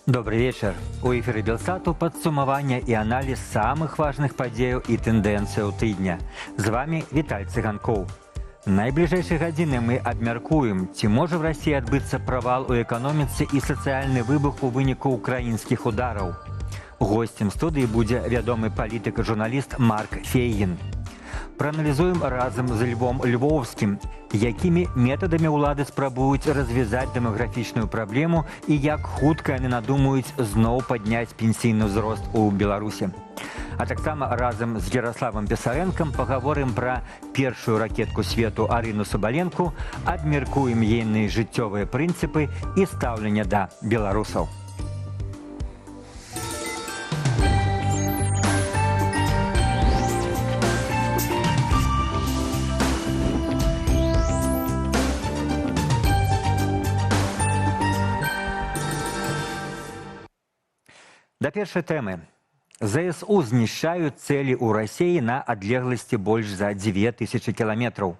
Добрый вечер. У эфире Белсату подсумование и анализ самых важных подей и тенденций тыдня. З вами Виталий Цыганков. Найближэйшыя гадзіны мы абмяркуем, ці можа в России адбыцца правал у эканоміцы і сацыяльны выбух у выніку украінскіх удараў. Гостем студыі будзе вядомы палітык і журналіст Марк Фейгін. Прааналізуем разам з Львом Львовскім, якімі метадамі ўлады спрабуюць развязаць дэмаграфічную праблему і як хутка яны надумаюць зноў падняць пенсійны ўзрост у Беларусі. А таксама разам з Ярославам Пісарэнкам пагаворым пра першую ракетку свету Арыну Сабаленку, абмеркуем ейныя жыццёвыя прынцыпы і стаўленне да беларусаў. Да першай тэмы. ЗСУ знішчаюць цэлі ў Расіі на адлегласці больш за 2000 кіламетраў.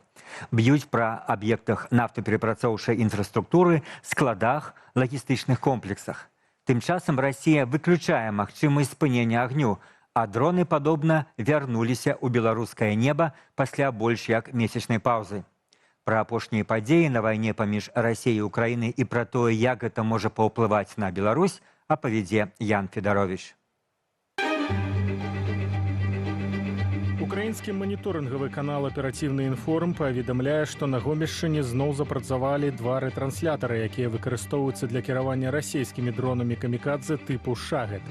Б'юць пра аб'ектах нафтаперапрацоўчай інфраструктуры, складах, лагістычных комплексах. Тым часам Расія выключае магчымасць спынення агню, а дроны, падобна, вярнуліся ў беларускае неба пасля больш як месячнай паўзы. Пра апошнія падзеі на вайне паміж Расіяй і Украінай і пра тое, як гэта можа паўплываць на Беларусь, апавядзе Ян Федарович. Украінскі маніторынгавы канал «Аперативны інформ» паведамляе, што на Гомельшчыне зноў запрацавалі два рэтрансляторы, якія выкарыстоўваюцца для кіравання расійскімі дронамі камікадзе тыпу «Шагет».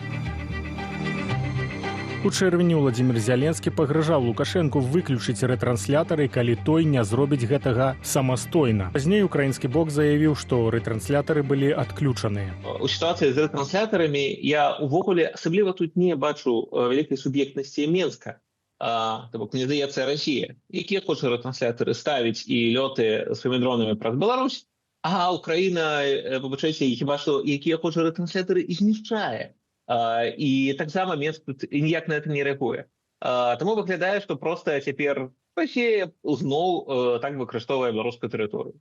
У чэрвені Владзімір Зяленскі пагражаў Лукашэнку выключыць рэтрансляторы, калі той не зробіць гэтага самастойна. Пазней украінскі бок заявіў, што рэтрансляторы былі адключаныя. У сітуацыі з рэтрансляторамі я увогуле асабліва тут не бачу вялікай суб'ектнасці Менска. То бок, мне здаецца, Расія, якія хоча рэтрансляторы ставіць і лёты сваімі дронамі праз Беларусь, а Украіна, выбачайце, хіба што якія хоча рэтрансляторы і знішчае. І таксама Менск тут ніяк на это не рэагуе. Таму выглядае, што проста цяпер Расія зноў так выкарыстоўвае беларускую тэрыторыю.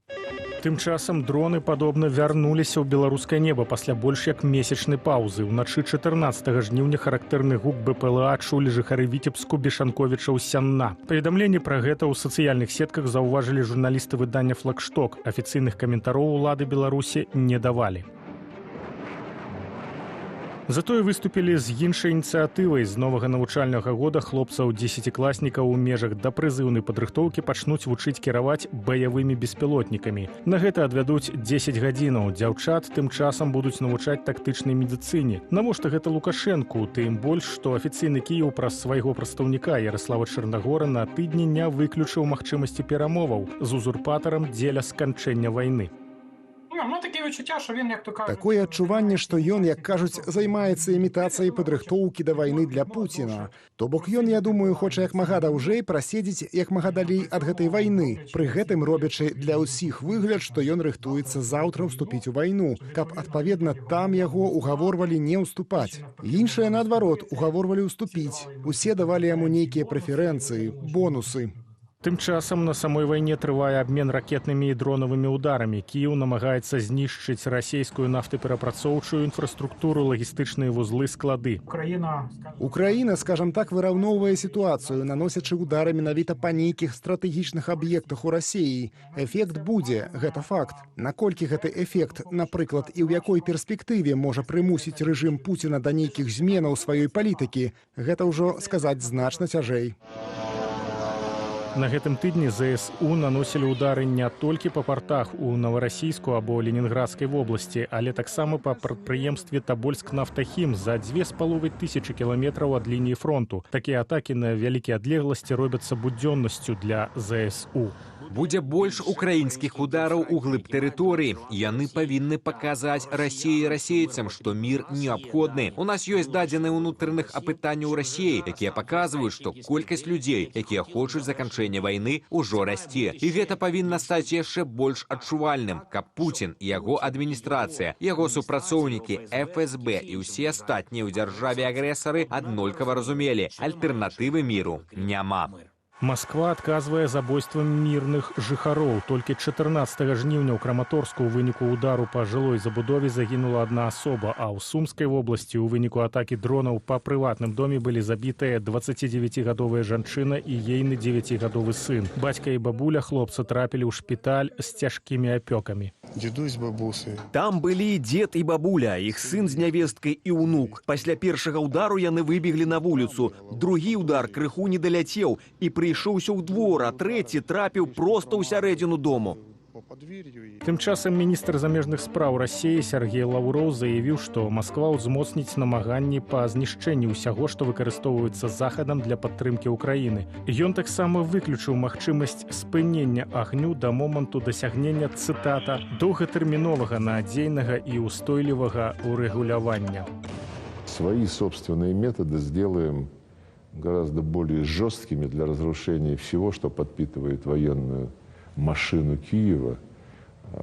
Тым часам дроны, падобна, вярнуліся ў беларускае неба пасля больш як месячнай паўзы. Уначы 14 жніўня характэрны гук БПЛА чулі жыхары Віцебску, Бешанковіча, Сянна. Паведамленне пра гэта ў сацыяльных сетках заўважылі журналісты выдання «Флагшток». Афіцыйных каментароў улады Беларусі не давалі. Затое выступілі з іншай ініцыятывай. З новага навучальнага года хлопцаў 10класнікаў у межах дапрызыўнай падрыхтоўкі пачнуць вучыць кіраваць баявымі беспілотнікамі. На гэта адвядуць 10 гадзінаў. Дзяўчат тым часам будуць навучаць тактычнай медыцыне. Навошта гэта Лукашэнку? Тым больш, што афіцыйны Кіеў праз свайго прадстаўніка Ярослава Чарнагора на тыдні не выключыў магчымасці перамоваў з узурпатарам дзеля сканчэння вайны. Такое адчуванне, што ён, як кажуць, займаецца імітацыяй падрыхтоўкі да вайны для Пуціна. То бок ён, я думаю, хоча як мага даўжэй праседзець як мага далей ад гэтай вайны, пры гэтым робячы для ўсіх выгляд, што ён рыхтуецца заўтра ўступіць у вайну, каб, адпаведна, там яго угаворвалі не ўступаць. Іншыя, наадварот, угаворвалі ўступіць. Усе давалі яму нейкія прэферэнцыі, бонусы. Тым часам на самой вайне трывае абмен ракетнымі і дронавымі ударамі. Кіеў намагаецца знішчыць расійскую нафтаперапрацоўчую інфраструктуру, лагістычныя вузлы, склады. Украіна, скажам так, выраўноўвае сітуацыю, наносячы удары менавіта па нейкіх стратэгічных аб'ектах у Расіі. Эфект будзе, гэта факт. Наколькі гэты эфект, напрыклад, і ў якой перспектыве можа прымусіць рэжым Пуціна да нейкіх зменаў сваёй палітыкі, гэта ўжо сказаць значна цяжэй. На гэтым тыдні ЗСУ наносілі ўдары не толькі па партах у Наварасійску або Ленінградскай вобласці, але таксама па прадпрыемстве Табольск-Нафтахім за 2500 кіламетраў ад лініі фронту. Такія атакі на вялікія адлегласці робяцца будзённасцю для ЗСУ. Будзе больш украінскіх удараў у глыб тэрыторыі. Яны павінны паказаць Расіі і расейцам, што мір неабходны. У нас ёсць дадзеныя ўнутраных апытанняў Расіі, якія паказваюць, што колькасць людзей, якія хочуць заканчэння вайны, ужо расце. І гэта павінна стаць яшчэ больш адчувальным, каб Пуцін і яго адміністрацыя, яго супрацоўнікі, ФСБ і ўсе астатнія ў дзяржаве агрэсары аднолькава разумелі, альтэрнатывы міру няма. Масква адказвае забойствам мірных жыхароў. Толькі 14 жніўня ў Краматорску ў выніку удару па жылой забудове загінула адна асоба, а ў Сумскай вобласці ў выніку атакі дронаў па прыватным доме былі забітыя 29гадовая жанчына і ейны 9гадовы сын. Бацька і бабуля хлопца трапілі ў шпіталь з цяжкімі апёкамі. Дзедусь, бабусы. Там былі дзед і бабуля, іх сын з нявесткай і ўнук. Пасля першага ўдару яны выбеглі на вуліцу. Другі ўдар крыху не даляцеў і прыйшоўся ў двор, а трэці трапіў проста ў сярэдзіну дому. Тым часам міністр замежных спраў Расіі Сергей Лаўроў заявіў, што Масква ўзмоцніць намаганні па знішчэнні ўсяго, што выкарыстоўваецца захадам для падтрымкі ўкраіны. Ён таксама выключыў магчымасць спынення агню да моманту дасягнення, цытата, доўгатэрміновага, надзейнага і ўстойлівага урэгулявання. Свои собственные методы сделаем гораздо более жесткими для разрушения всего, что подпитывает военную машину Киева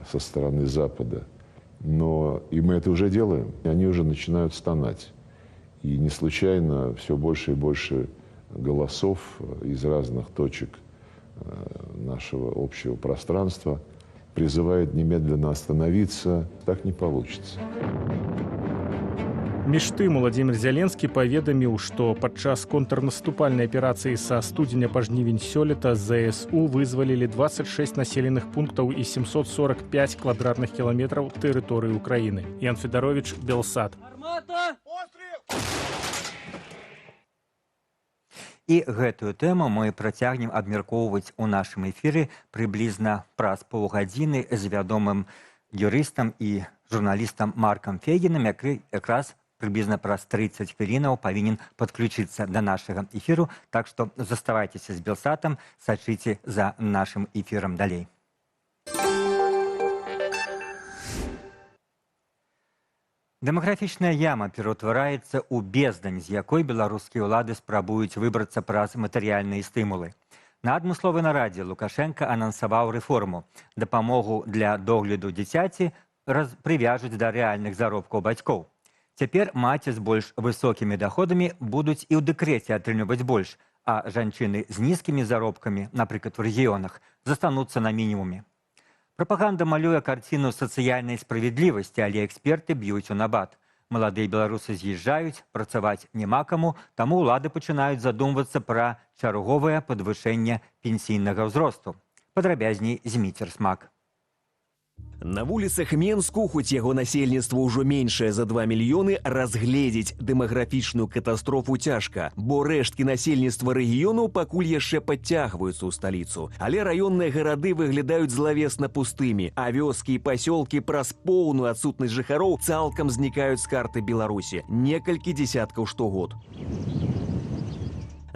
со стороны Запада. Но и мы это уже делаем. И они уже начинают стонать. И не случайно все больше и больше голосов из разных точек нашего общего пространства призывает немедленно остановиться. Так не получится. Між тым, Уладзімір Зяленскі паведаміў, што падчас контрнаступальнай аперацыі са студзеня па жнівень сёлета ЗСУ вызвалілі 26 населеных пунктаў і 745 квадратных кіламетраў тэрыторыі ўкраіны. Ян Федарович, Белсат. І гэтую тэму мы працягнем абмяркоўваць у нашым эфіры прыблізна праз паўгадзіны з вядомым юрыстам і журналістам Маркам Фегінам, які якраз прыблізна праз 30 хвілінаў павінен падключыцца да нашага эфіру. Так што заставайцеся з Белсатам, сачыце за нашым эфірам далей. Дэмаграфічная яма пераўтвараецца ў бездань, з якой беларускія ўлады спрабуюць выбрацца праз матэрыяльныя стымулы. На адмысловай нарадзе Лукашенка анансаваў рэформу. Дапамогу для догляду дзіцяці прывяжуць да рэальных заробкаў бацькоў. Цяпер маці з больш высокімі даходамі будуць і ў дэкрэце атрымліваць больш, а жанчыны з нізкімі заробкамі, напрыклад, у рэгіёнах, застануцца на мінімуме. Прапаганда малюе карціну сацыяльнай справядлівасці, але эксперты б'юць у набат. Маладыя беларусы з'язджаюць, працаваць няма каму, таму ўлады пачынаюць задумвацца пра чарговае падвышэнне пенсійнага ўзросту. Падрабязней Зміцер Смак. На вуліцах Менску, хоць яго насельніцтва ўжо меншае за 2 мільёны, разгледзець дэмаграфічную катастрофу цяжка, бо рэшткі насельніцтва рэгіёну пакуль яшчэ падцягваюцца ў сталіцу. Але раённыя гарады выглядаюць злавесна пустымі, а вёскі і пасёлкі праз поўную адсутнасць жыхароў цалкам знікаюць з карты Беларусі. Некалькі дзесяткаў штогод.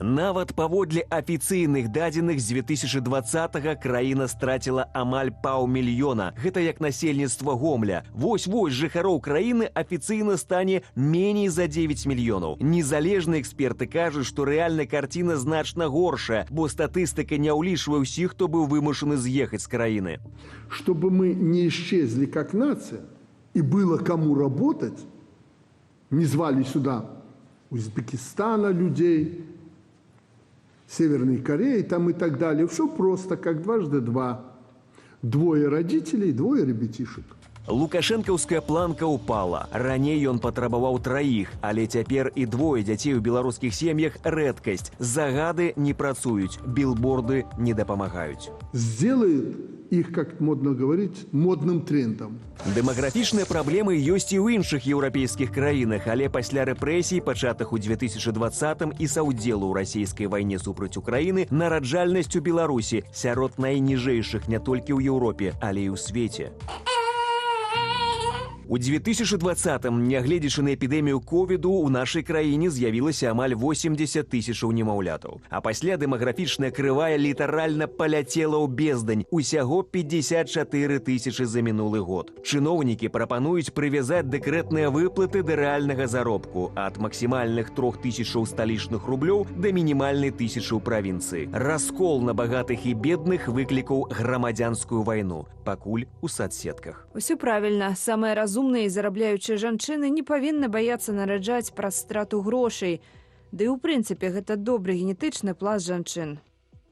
Нават паводле афіцыйных дадзеных з 2020-го краіна страціла амаль паўмільёна. Гэта як насельніцтва Гомля. Вось-вось жыхароў краіны афіцыйна стане меней за 9 мільёнаў. Незалежныя эксперты кажуць, што рэальная карціна значна горшая, бо статыстыка не ўлічвае ўсіх, хто быў вымушаны з'ехаць з краіны. Чтобы мы не исчезли как нация и было кому работать, не звали сюда Узбекистана людей, Северной Кореи там и так далее. Все просто, как 2 × 2. 2 родителей, 2 ребятишек. Лукашэнкаўская планка ўпала. Раней ён патрабаваў 3, але цяпер і 2 дзяцей у беларускіх сем'ях рэдкасць. Загады не працуюць, билборды не дапамагаюць. Сделает их, как модно говорить, модным трендом. Дэмаграфічныя праблемы ёсць і ў іншых еўрапейскіх краінах, але пасля рэпрэсій, пачатых у 2020-м і саўдзелу ў расійскай вайне супраць Украіны, нараджальнасць у Беларусі сярод найніжэйшых не толькі ў Еўропе, але і ў свеце. У 2020-м, нягледзячы на эпідэмію ковіду, у нашай краіне з'явілася амаль 80 тысячаў немаўлятаў. А пасля дэмаграфічная крывая літаральна паляцела ў бездань. Усяго 54 тысячы за мінулы год. Чыноўнікі прапануюць прывязаць дэкрэтныя выплаты да рэальнага заробку ад максімальных 3 тысячаў сталічных рублёў да мінімальнай 1000 ў правінцыі. Раскол на багатых і бедных выклікаў грамадзянскую вайну. Пакуль у садсетках. Усё правільна. Самыя разумныя і зарабляючыя жанчыны не павінны баяцца нараджаць праз страту грошай. Ды і ў прынцыпе гэта добры генетычны пласт жанчын.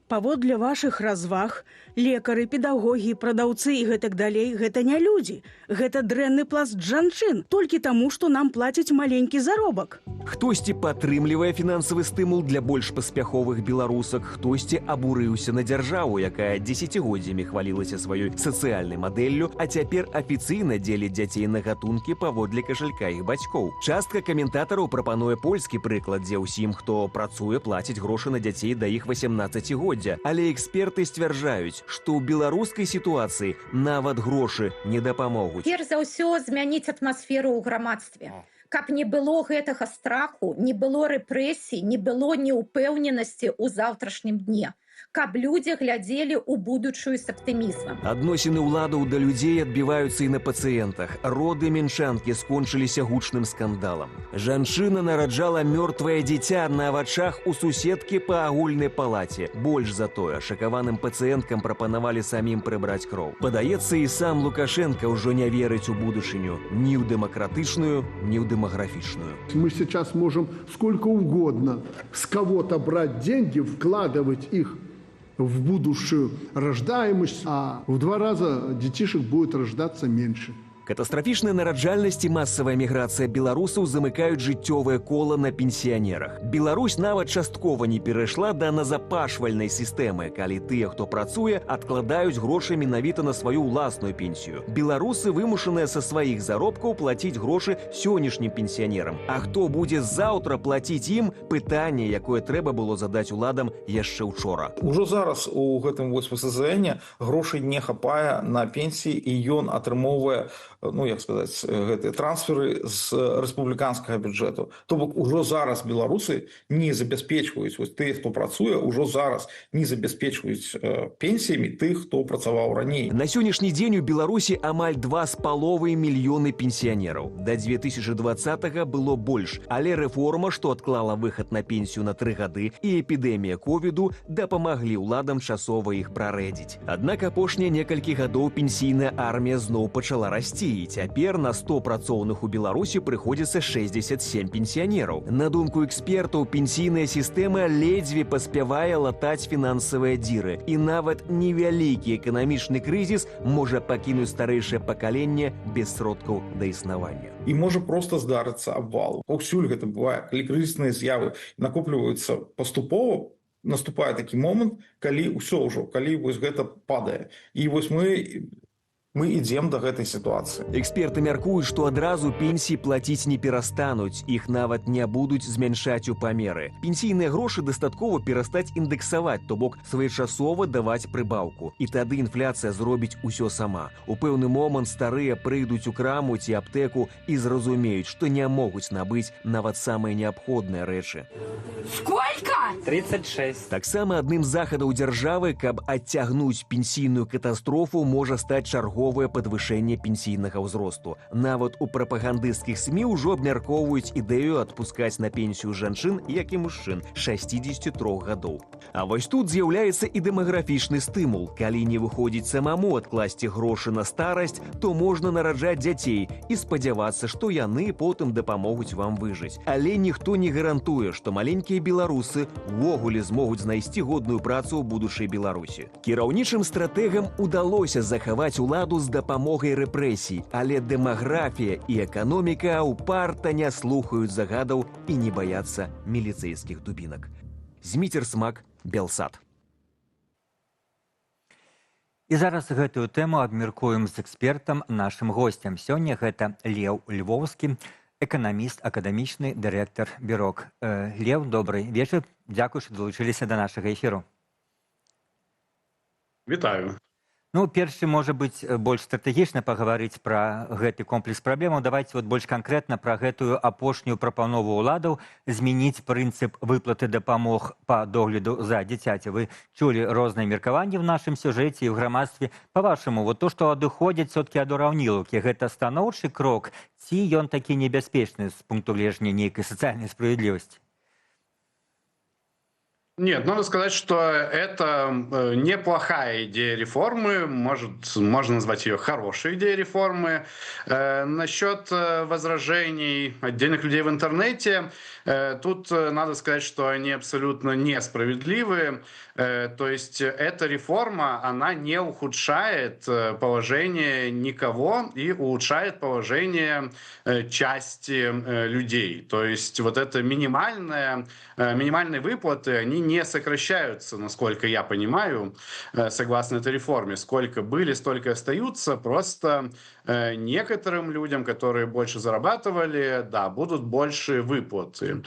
Паводле вашых разваг, лекары, педагогі, прадаўцы і гэтак далей, гэта не людзі. Гэта дрэнны пласт жанчын, толькі таму, што нам плацяць маленькі заробак. Хтосьці падтрымлівае фінансавы стымул для больш паспяховых беларусак, хтосьці абурыўся на дзяржаву, якая дзесяцігоддзямі хвалілася сваёй сацыяльнай мадэллю, а цяпер афіцыйна дзеліць дзяцей на гатункі паводле кашалька іх бацькоў. Частка каментатараў прапануе польскі прыклад, дзе ўсім, хто працуе, плаціць грошы на дзяцей да іх 18-годдзя. Але эксперты сцвярджаюць, што ў беларускай сітуацыі нават грошы не дапамогуць. Перш за ўсё змяніць атмасферу ў грамадстве. Каб не было гэтага страху, не было рэпрэсій, не было неўпэўненасці ў заўтрашнім дне. Каб людзі глядзелі ў будучую з аптымізмам. Адносіны ўладаў да людзей адбіваюцца і на пацыентах. Роды мінчанкі скончыліся гучным скандалам. Жанчына нараджала мёртвае дзіця на вачах у суседкі па агульнай палаце. Больш за тое, шакаваным пацыенткам прапанавалі самім прыбраць кроў. Падаецца, і сам Лукашенко ўжо не верыць у будучыню. Ні ў дэмакратычную, ні ў дэмаграфічную. Мы сейчас можем сколько угодно с кого-то брать деньги, вкладывать их в будущую рождаемость, а в 2 раза детишек будет рождаться меньше. Катастрафічная нараджальнасць і масавая міграцыя беларусаў замыкаюць жыццёвае кола на пенсіянерах. Беларусь нават часткова не перайшла да назапашвальнай сістэмы, калі тыя, хто працуе, адкладаюць грошы менавіта на сваю ўласную пенсію. Беларусы вымушаныя са сваіх заробкаў плаціць грошы сённяшнім пенсіянерам. А хто будзе заўтра плаціць ім, пытанне, якое трэба было задаць уладам яшчэ учора. Ужо зараз у гэтым 8 СЗН грошай не хапае на пенсіі, і ён атрымоўвае гэтыя трансферы з рэспубліканскага бюджэту. То бок ужо зараз беларусы не забяспечваюць, тыя, хто працуе, ужо зараз не забяспечваюць пенсіямі тых, хто працаваў раней. На сённяшні дзень у Беларусі амаль 2,5 мільёны пенсіянераў. Да 2020-го было больш, але рэформа, што адклала выхад на пенсію на 3 гады, і эпідэмія ковіду дапамаглі ўладам часова іх прарэдзіць. Аднак апошнія некалькі гадоў пенсійная армія зноў пачала расці. І цяпер на 100 працоўных у Беларусі прыходзіцца 67 пенсіянераў. На думку экспертаў, пенсійная сістэма ледзьве паспявае латаць фінансавыя дзіры. І нават невялікі эканамічны крызіс можа пакінуць старэйшае пакаленне без сродкаў да існавання. І можа проста здарыцца абвал. Паўсюль гэта бывае, калі крызісныя з'явы накопліваюцца паступова, наступае такі момант, калі ўсё ўжо, калі гэта падае. І мы ідзем да гэтай сітуацыі. Эксперты мяркуюць, што адразу пенсіі плаціць не перастануць, іх нават не будуць змяншаць у памеры. Пенсійныя грошы дастаткова перастаць індэксаваць, то бок своечасова даваць прыбаўку. І тады інфляцыя зробіць усё сама. У пэўны момант старыя прыйдуць у краму ці аптэку і зразумеюць, што не могуць набыць нават самыя неабходныя рэчы. Сколько? 36. Таксама адным з захадаў дзяржавы, каб адцягнуць пенсійную катастрофу, можа стаць чарговае падвышэнне пенсійнага ўзросту. Нават у прапагандысцкіх СМІ ўжо абмяркоўваюць ідэю адпускаць на пенсію жанчын, як і мужчын, 63 гадоў. А вось тут з'яўляецца і дэмаграфічны стымул. Калі не выходзіць самому адкласці грошы на старасць, то можна нараджаць дзяцей і спадзявацца, што яны потым дапамогуць вам выжыць. Але ніхто не гарантуе, што маленькія беларусы увогуле змогуць знайсці годную працу ў будучай Беларусі. Кіраўнічым стратэгам удалося захаваць уладу з дапамогай рэпрэсій, але дэмаграфія і эканоміка упарта не слухаюць загадаў і не баяцца міліцэйскіх дубінак. Зміцер Смак, Белсат. І зараз гэтую тэму абмяркуем з экспертам, нашым госцем. Сёння гэта Леў Львовскі, эканаміст, акадэмічны дырэктар Бюрок. Леў, добрый вечар. Дзякуй, што далучыліся да нашага эфіру. Вітаю. Ну, першы, можа быць, больш стратэгічна пагаварыць пра гэты комплекс праблемаў. Давайце больш канкрэтна пра гэтую апошнюю прапанову ўладаў змяніць прынцып выплаты дапамог па догляду за дзіцяці. Вы чулі розныя меркаванні ў нашым сюжэце і ў грамадстве. Па-вашаму, то, што адыходзяць соткі ад ураўнілаўкі, гэта станоўчы крок, ці ён такі небяспечны з пункту гледжання нейкай сацыяльнай справядлівасці? Нет, надо сказать, что это неплохая идея реформы, можно назвать ее хорошей идеей реформы. Насчет возражений отдельных людей в интернете, тут надо сказать, что они абсолютно несправедливы. То есть эта реформа, она не ухудшает положение никого и улучшает положение части людей. То есть вот это минимальные выплаты, они не сокращаются, насколько я понимаю, согласно этой реформе. Сколько были, столько остаются. Просто некоторым людям, которые больше зарабатывали, да, будут больше выплаты.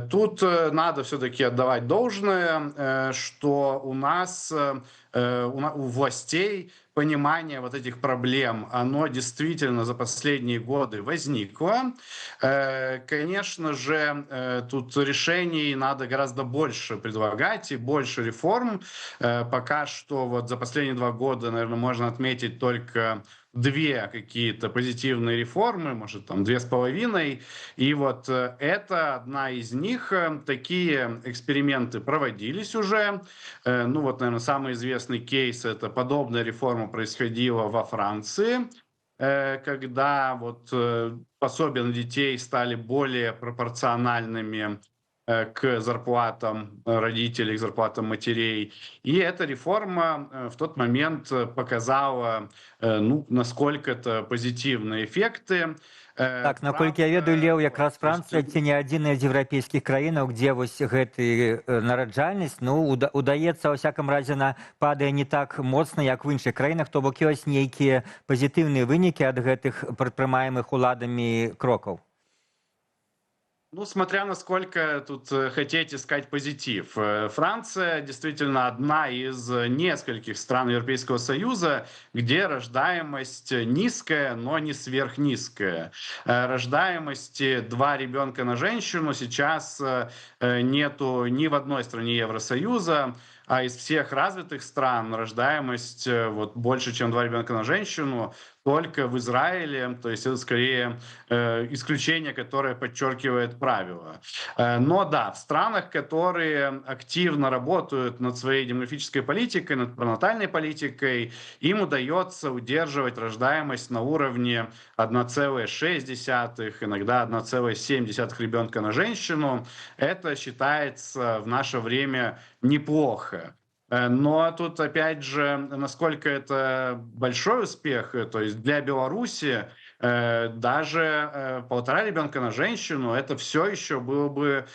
Тут надо все-таки отдавать должное, что у нас, у властей понимание вот этих проблем, оно действительно за последние годы возникло. Конечно же, тут решений надо гораздо больше предлагать и больше реформ. Пока что вот за последние 2 года, наверное, можно отметить только 2 какие-то позитивные реформы, может, там 2,5. И вот это одна из них. Такие эксперименты проводились уже. Ну вот, наверное, самый известный кейс — это подобная реформа происходила во Франции, когда вот пособия на детей стали более пропорциональными к зарплатам родителей, к зарплатам матерей. И эта реформа в тот момент показала, ну, насколько-то позитивные эффекты. Так, наколькі я ведаю, Леў, якраз Францыя ці не адзіная з еўрапейскіх краінаў, дзе вось гэты нараджальнасць, ну, удаецца, ва всякам разе, она падае не так моцна, як в іншых краінах, то бок ёсць нейкія пазітыўныя вынікі ад гэтых прадпрымаемых уладамі крокаў. Ну, смотря насколько тут хотеть искать позитив. Франция действительно одна из нескольких стран Европейского Союза, где рождаемость низкая, но не сверхнизкая. Рождаемости 2 ребенка на женщину сейчас нету ни в одной стране Евросоюза. А из всех развитых стран рождаемость вот, больше, чем 2 ребенка на женщину, только в Израиле. То есть это скорее исключение, которое подчеркивает правило. Но да, в странах, которые активно работают над своей демографической политикой, над пронатальной политикой, им удается удерживать рождаемость на уровне 1,6, иногда 1,7 ребенка на женщину. Это считается в наше время неплохо. Но тут, опять же, насколько это большой успех, то есть для Беларуси даже 1,5 ребенка на женщину, это все еще было бы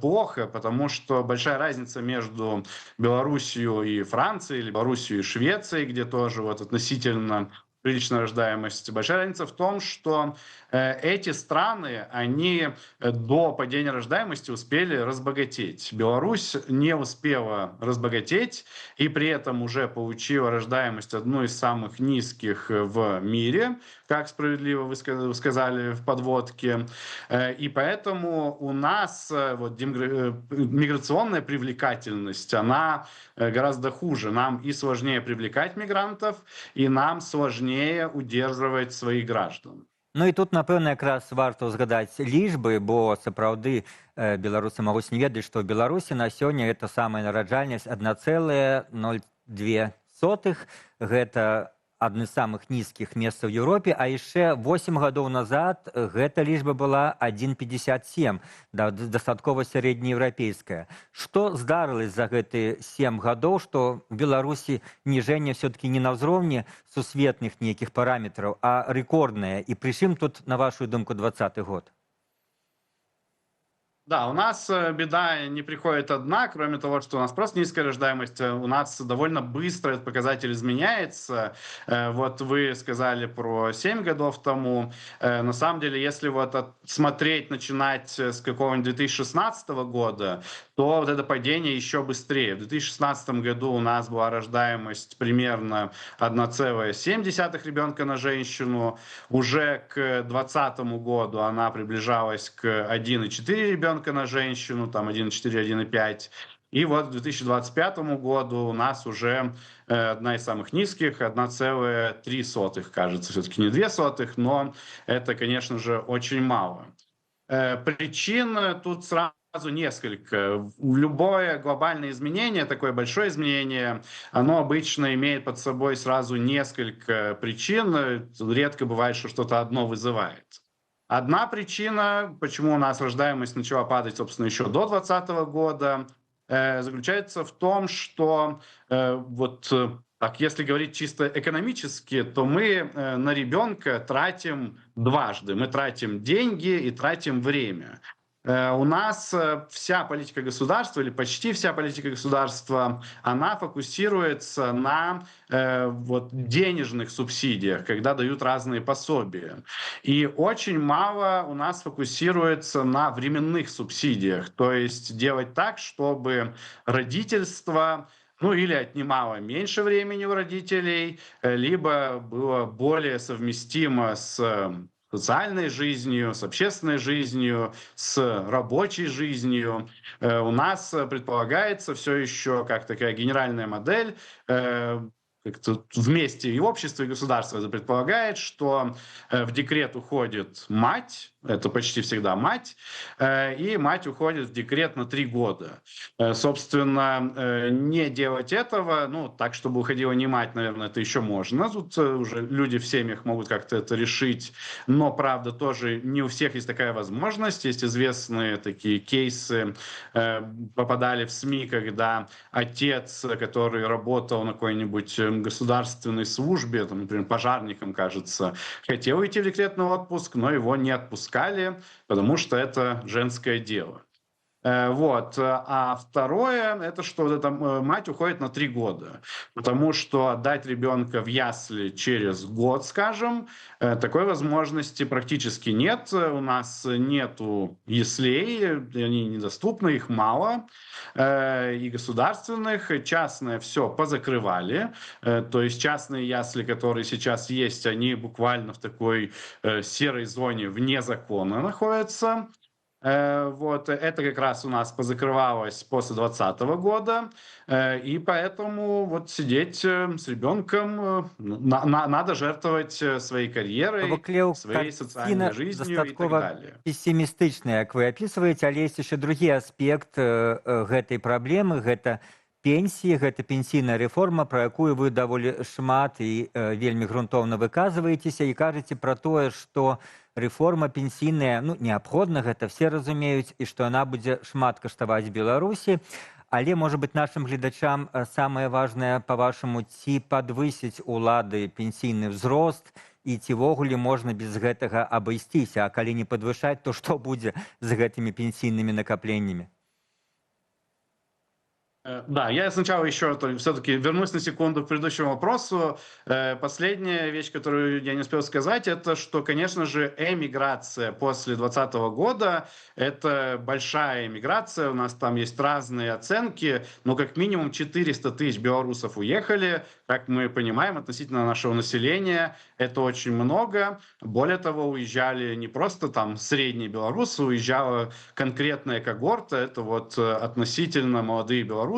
плохо, потому что большая разница между Белоруссией и Францией, или Белоруссией и Швецией, где тоже вот относительно приличная рождаемость. Большая разница в том, что эти страны, они до падения рождаемости успели разбогатеть. Беларусь не успела разбогатеть и при этом уже получила рождаемость одну из самых низких в мире, как справедливо вы сказали в подводке. И поэтому у нас вот, миграционная привлекательность, она гораздо хуже. Нам и сложнее привлекать мигрантов, и нам сложнее удерживать своих граждан. Ну і тут, напэўна, якраз варта ўзгадаць лічбы, бо сапраўды беларусы могуць не ведаць, што ў Беларусі на сёння гэта самая нараджальнасць 1,02. Гэта адны з самых нізкіх месцаў у Еўропе, а яшчэ 8 гадоў назад гэта лічба была 1,57, дастаткова сярэднееўрапейская. Што здарылася за гэты 7 гадоў, што ў Беларусі ніжэнне все-таки не на ўзроўні сусветных нейкіх параметраў, а рэкорднае? І прычым тут, на вашу думку, 2020 год? Да, у нас беда не приходит одна, кроме того, что у нас просто низкая рождаемость, у нас довольно быстро этот показатель изменяется. Вот вы сказали про 7 годов тому. На самом деле, если вот смотреть, начинать с какого-нибудь 2016 года, то вот это падение еще быстрее. В 2016 году у нас была рождаемость примерно 1,7 ребенка на женщину. Уже к 2020 году она приближалась к 1,4 ребенка на женщину, там 1,4, 1,5. И вот к 2025 году у нас уже одна из самых низких, 1,3, кажется, все-таки не 0,02, но это, конечно же, очень мало. Причин тут сразу несколько. Любое глобальное изменение, такое большое изменение, оно обычно имеет под собой сразу несколько причин. Редко бывает, что что-то одно вызывает. Одна причина, почему у нас рождаемость начала падать, собственно, еще до 2020 года, заключается в том, что так, если говорить чисто экономически, то мы на ребенка тратим дважды. Мы тратим деньги и тратим время. У нас вся политика государства, или почти вся политика государства, она фокусируется на денежных субсидиях, когда дают разные пособия. И очень мало у нас фокусируется на временных субсидиях, то есть делать так, чтобы родительство или отнимало меньше времени у родителей, либо было более совместимо с социальной жизнью, с общественной жизнью, с рабочей жизнью. У нас предполагается все еще как такая генеральная модель, как-то вместе и общество, и государство это предполагает, что в декрет уходит мать, это почти всегда мать, и мать уходит в декрет на 3 года. Собственно, не делать этого, так, чтобы уходила не мать, наверное, это еще можно. Тут уже люди в семьях могут как-то это решить, но, правда, тоже не у всех есть такая возможность. Есть известные такие кейсы, попадали в СМИ, когда отец, который работал на какой-нибудь государственной службе, там, например, пожарником, кажется, хотел идти в декретный отпуск, но его не отпускали, потому что это женское дело. А второе, это что мать уходит на 3 года, потому что отдать ребенка в ясли через год, скажем, такой возможности практически нет. У нас нету яслей, они недоступны, их мало, и государственных, частное все позакрывали, то есть частные ясли, которые сейчас есть, они буквально в такой серой зоне вне закона находятся. Это как раз у нас позакрывалось после 2020 года, и поэтому сидеть с ребенком надо жертвовать своей карьерой, своей социальной жизнью и так далее. Пессимістычна, як вы описываете, але есть еще другі аспект гэтай праблемы, гэта пенсіі, гэта пенсійная рэформа, пра якую вы даволі шмат і вельмі грунтоўна выказваецеся і кажаце пра тое, што рэформа пенсійная неабходна, гэта все разумеюць, і што яна будзе шмат каштаваць Беларусі. Але, можа быць, нашым гледачам самае важнае, па-вашаму, ці падвысіць улады пенсійны ўзрост, і ці ввогуле можна без гэтага абысціся, а калі не падвышаць, то што будзе з гэтымі пенсійнымі накапленнямі? Да, я сначала еще все-таки вернусь на секунду к предыдущему вопросу. Последняя вещь, которую я не успел сказать, это что, конечно же, эмиграция после 2020 года – это большая эмиграция. У нас там есть разные оценки, но как минимум 400 тысяч белорусов уехали. Как мы понимаем, относительно нашего населения это очень много. Более того, уезжали не просто там средние белорусы, уезжала конкретная когорта, это относительно молодые белорусы,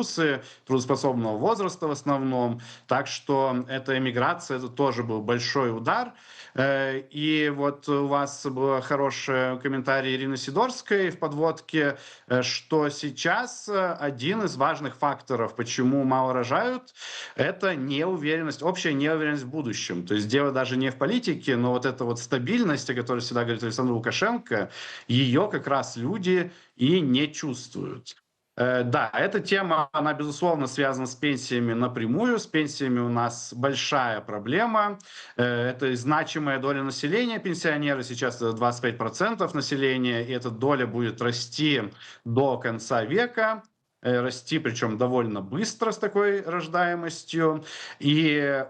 трудоспособного возраста в основном. Так что эта эмиграция, это тоже был большой удар. И у вас был хороший комментарий Ирины Сидорской в подводке, что сейчас один из важных факторов, почему мало рожают, это неуверенность, общая неуверенность в будущем. То есть дело даже не в политике, но эта стабильность, о которой всегда говорит Александр Лукашенко, ее как раз люди и не чувствуют. Да, эта тема, она, безусловно, связана с пенсиями напрямую. С пенсиями у нас большая проблема. Это значимая доля населения пенсионеры. Сейчас это 25% населения, и эта доля будет расти до конца века. Расти, причем довольно быстро с такой рождаемостью. И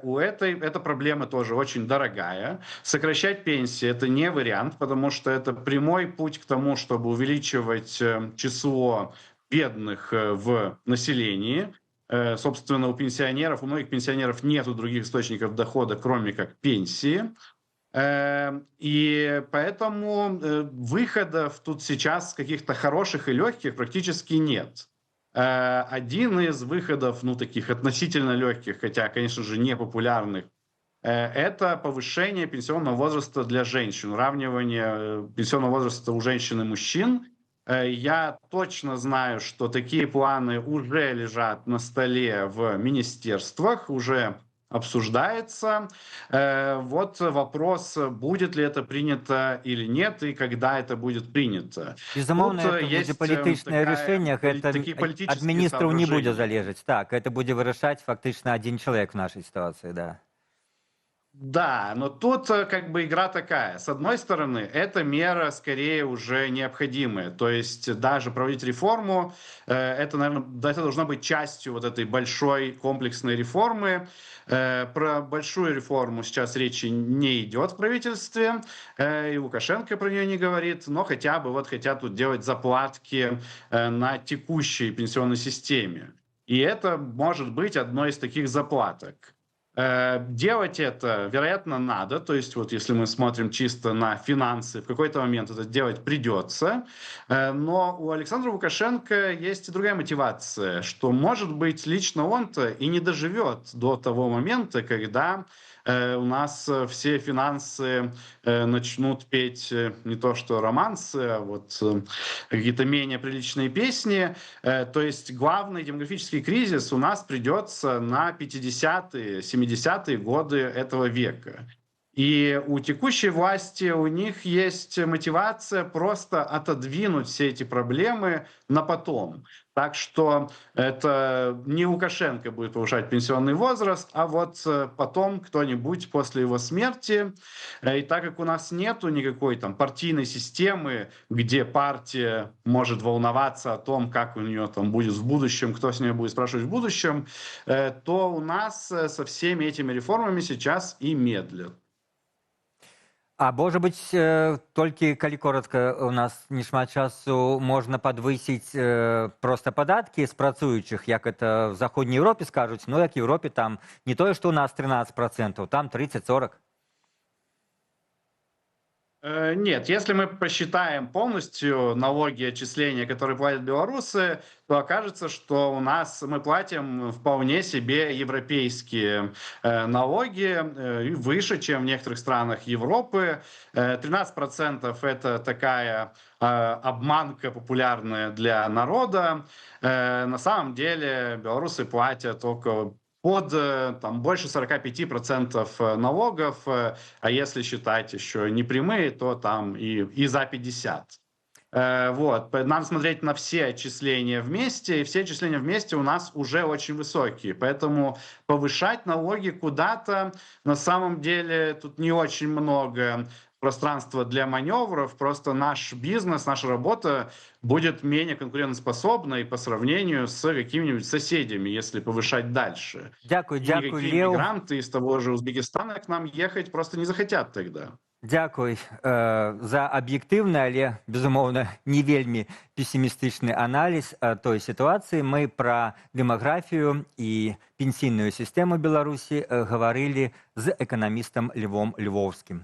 эта проблема тоже очень дорогая. Сокращать пенсии – это не вариант, потому что это прямой путь к тому, чтобы увеличивать число бедных в населении. Собственно, у многих пенсионеров нет других источников дохода, кроме как пенсии. И поэтому выходов тут сейчас каких-то хороших и легких практически нет. Один из выходов, таких относительно легких, хотя, конечно же, не популярных, это повышение пенсионного возраста для женщин, уравнивание пенсионного возраста у женщин и мужчин. Я точно знаю, что такие планы уже лежат на столе в министерствах, уже обсуждается. Вот вопрос, будет ли это принято или нет, и когда это будет принято. Безумоўна, Тут это есть будзе палітычнае рашэнне, гэта такие политические ад міністраў не будзе соображения. залежаць. Так, это будзе вырашаць фактычна адзін чалавек в нашай сітуацыі, да. Да, но тут как бы игра такая. С одной стороны, эта мера скорее уже необходимая. То есть даже проводить реформу, это, наверное, это должно быть частью вот этой большой комплексной реформы. Про большую реформу сейчас речи не идет в правительстве, и Лукашенко про нее не говорит, но хотя бы вот хотят тут делать заплатки на текущей пенсионной системе. И это может быть одной из таких заплаток. Делать это, вероятно, надо. То есть вот если мы смотрим чисто на финансы, в какой-то момент это делать придется. Но у Александра Лукашенко есть и другая мотивация, что, может быть, лично он-то и не доживет до того момента, когда у нас все финансы начнут петь не то что романсы, а вот какие-то менее приличные песни. То есть главный демографический кризис у нас придется на 50-е, 70-е годы этого века. И у текущей власти у них есть мотивация просто отодвинуть все эти проблемы на потом. Так что это не Лукашенко будет повышать пенсионный возраст, а вот потом кто-нибудь после его смерти. И так как у нас нету никакой там партийной системы, где партия может волноваться о том, как у нее там будет в будущем, кто с ней будет спрашивать в будущем, то у нас со всеми этими реформами сейчас и медлят. А может быть, только, калі коротко, у нас не шмат часу, можно подвысить просто податки с працующих, як это в Заходней Европе скажут, но як в Европе там не то, что у нас 13%, там 30-40%. Нет, если мы посчитаем полностью налоги и отчисления, которые платят белорусы, то окажется, что у нас мы платим вполне себе европейские налоги, выше, чем в некоторых странах Европы. 13% это такая обманка популярная для народа. На самом деле белорусы платят около там больше 45% налогов, а если считать еще непрямые, то там и за 50%. Вот. Надо смотреть на все отчисления вместе, и все отчисления вместе у нас уже очень высокие. Поэтому повышать налоги куда-то на самом деле тут не очень много пространства для маневров, просто наш бизнес, наша работа будет менее конкурентоспособной по сравнению с какими-нибудь соседями, если повышать дальше. Дякую, Никакие Лев. мигранты из того же Узбекистана к нам ехать просто не захотят тогда. Дякую за аб'ектыўны, але, безумоўна, не вельмі пессімістычны аналіз той сітуацыі. Мы пра дэмаграфію і пенсійную сістэму Беларусі гаварылі з эканамістам Львом Львовскім.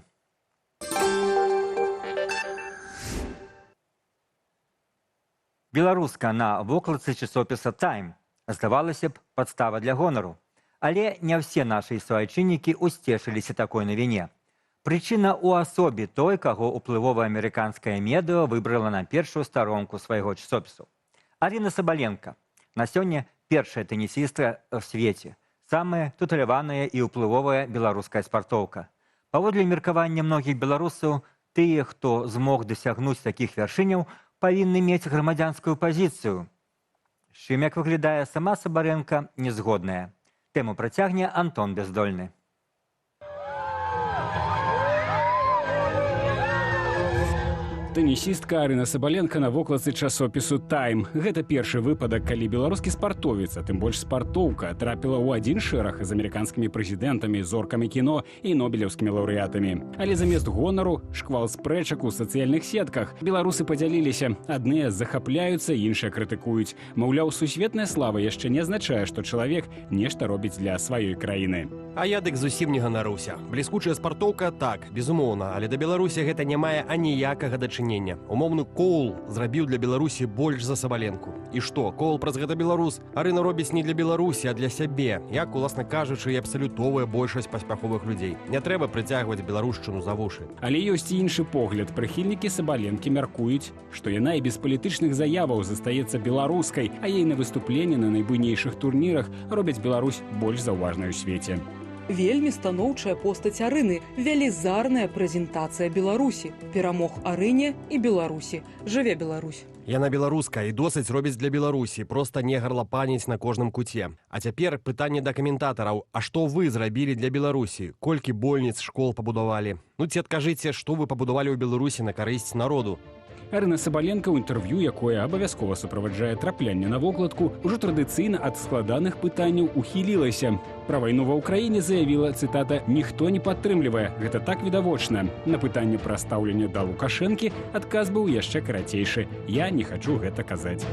Беларуска на вокладцы часопіса «Тайм». Здавалася б, падстава для гонару. Але не ўсе нашы суайчыннікі усцешыліся такой навіне. Прычына ў асобе той, каго ўплывовая амерыканская медыа выбрала на першую старонку свайго часопісу. Арина Соболенко. На сёння першая тэнісістка ў свеце. Самая туталяваная і ўплывовая беларуская спартоўка. Паводле меркавання многіх беларусаў, тыя, хто змог дасягнуць такіх вяршыняў, павінны мець грамадзянскую пазіцыю. З чым, як выглядае сама Соболенко, незгодная. Тэму працягне Антон Бяздольны. Тэнісістка Арина Соболенко на вокладцы часопісу «Тайм». Гэта першы выпадак, калі беларускі спартовец, а тым больш спартоўка, трапіла ў адзін шэраг з амерыканскімі прэзідэнтамі, зоркамі кіно і нобелеўскімі лаўрэатамі. Але замест гонару шквал спрэчак у сацыяльных сетках. Беларусы падзяліліся. Адныя захапляюцца, іншыя крытыкуюць. Маўляў, сусветная слава яшчэ не азначае, што чалавек нешта робіць для сваёй краіны. А я дык зусім не ганаруся. Бліскучая спартоўка, так, безумоўна, але да Беларусі гэта не мае аніякага дачынення дачынення. Умоўны Коул зрабіў для Беларусі больш за Сабаленку. І што, Коул праз гэта беларус? Арына робіць не для Беларусі, а для сябе. Як, уласна кажучы, і абсалютовая большасць паспяховых людзей. Не трэба прыцягваць беларушчыну за вушы. Але ёсць і іншы погляд. Прыхільнікі Сабаленкі мяркуюць, што яна і без палітычных заяваў застаецца беларускай, а ейны выступленні на найбуйнейшых турнірах робяць Беларусь больш заўважнай у свеце. Вельмі станоўчая постаць Арыны, велізарная прэзентацыя Беларусі. Перамог Арыне і Беларусі. Жыве Беларусь. Яна беларуская і досыць робіць для Беларусі, проста не гарлапаніць на кожным куце. А цяпер пытанне да каментатараў: а што вы зрабілі для Беларусі? Колькі больніц, школ пабудавалі? Ну ці адкажыце, што вы пабудавалі ў Беларусі на карысць народу? Арына Сабаленка ў інтэрв'ю, якое абавязкова суправаджае траплянне на вокладку, ужо традыцыйна ад складаных пытанняў ухілілася. Пра вайну ва ўкраіне заявіла, цытата: «Ніхто не падтрымлівае, гэта так відавочна». На пытанне пра стаўленне да Лукашэнкі адказ быў яшчэ карацейшы: «Я не хачу гэта казаць».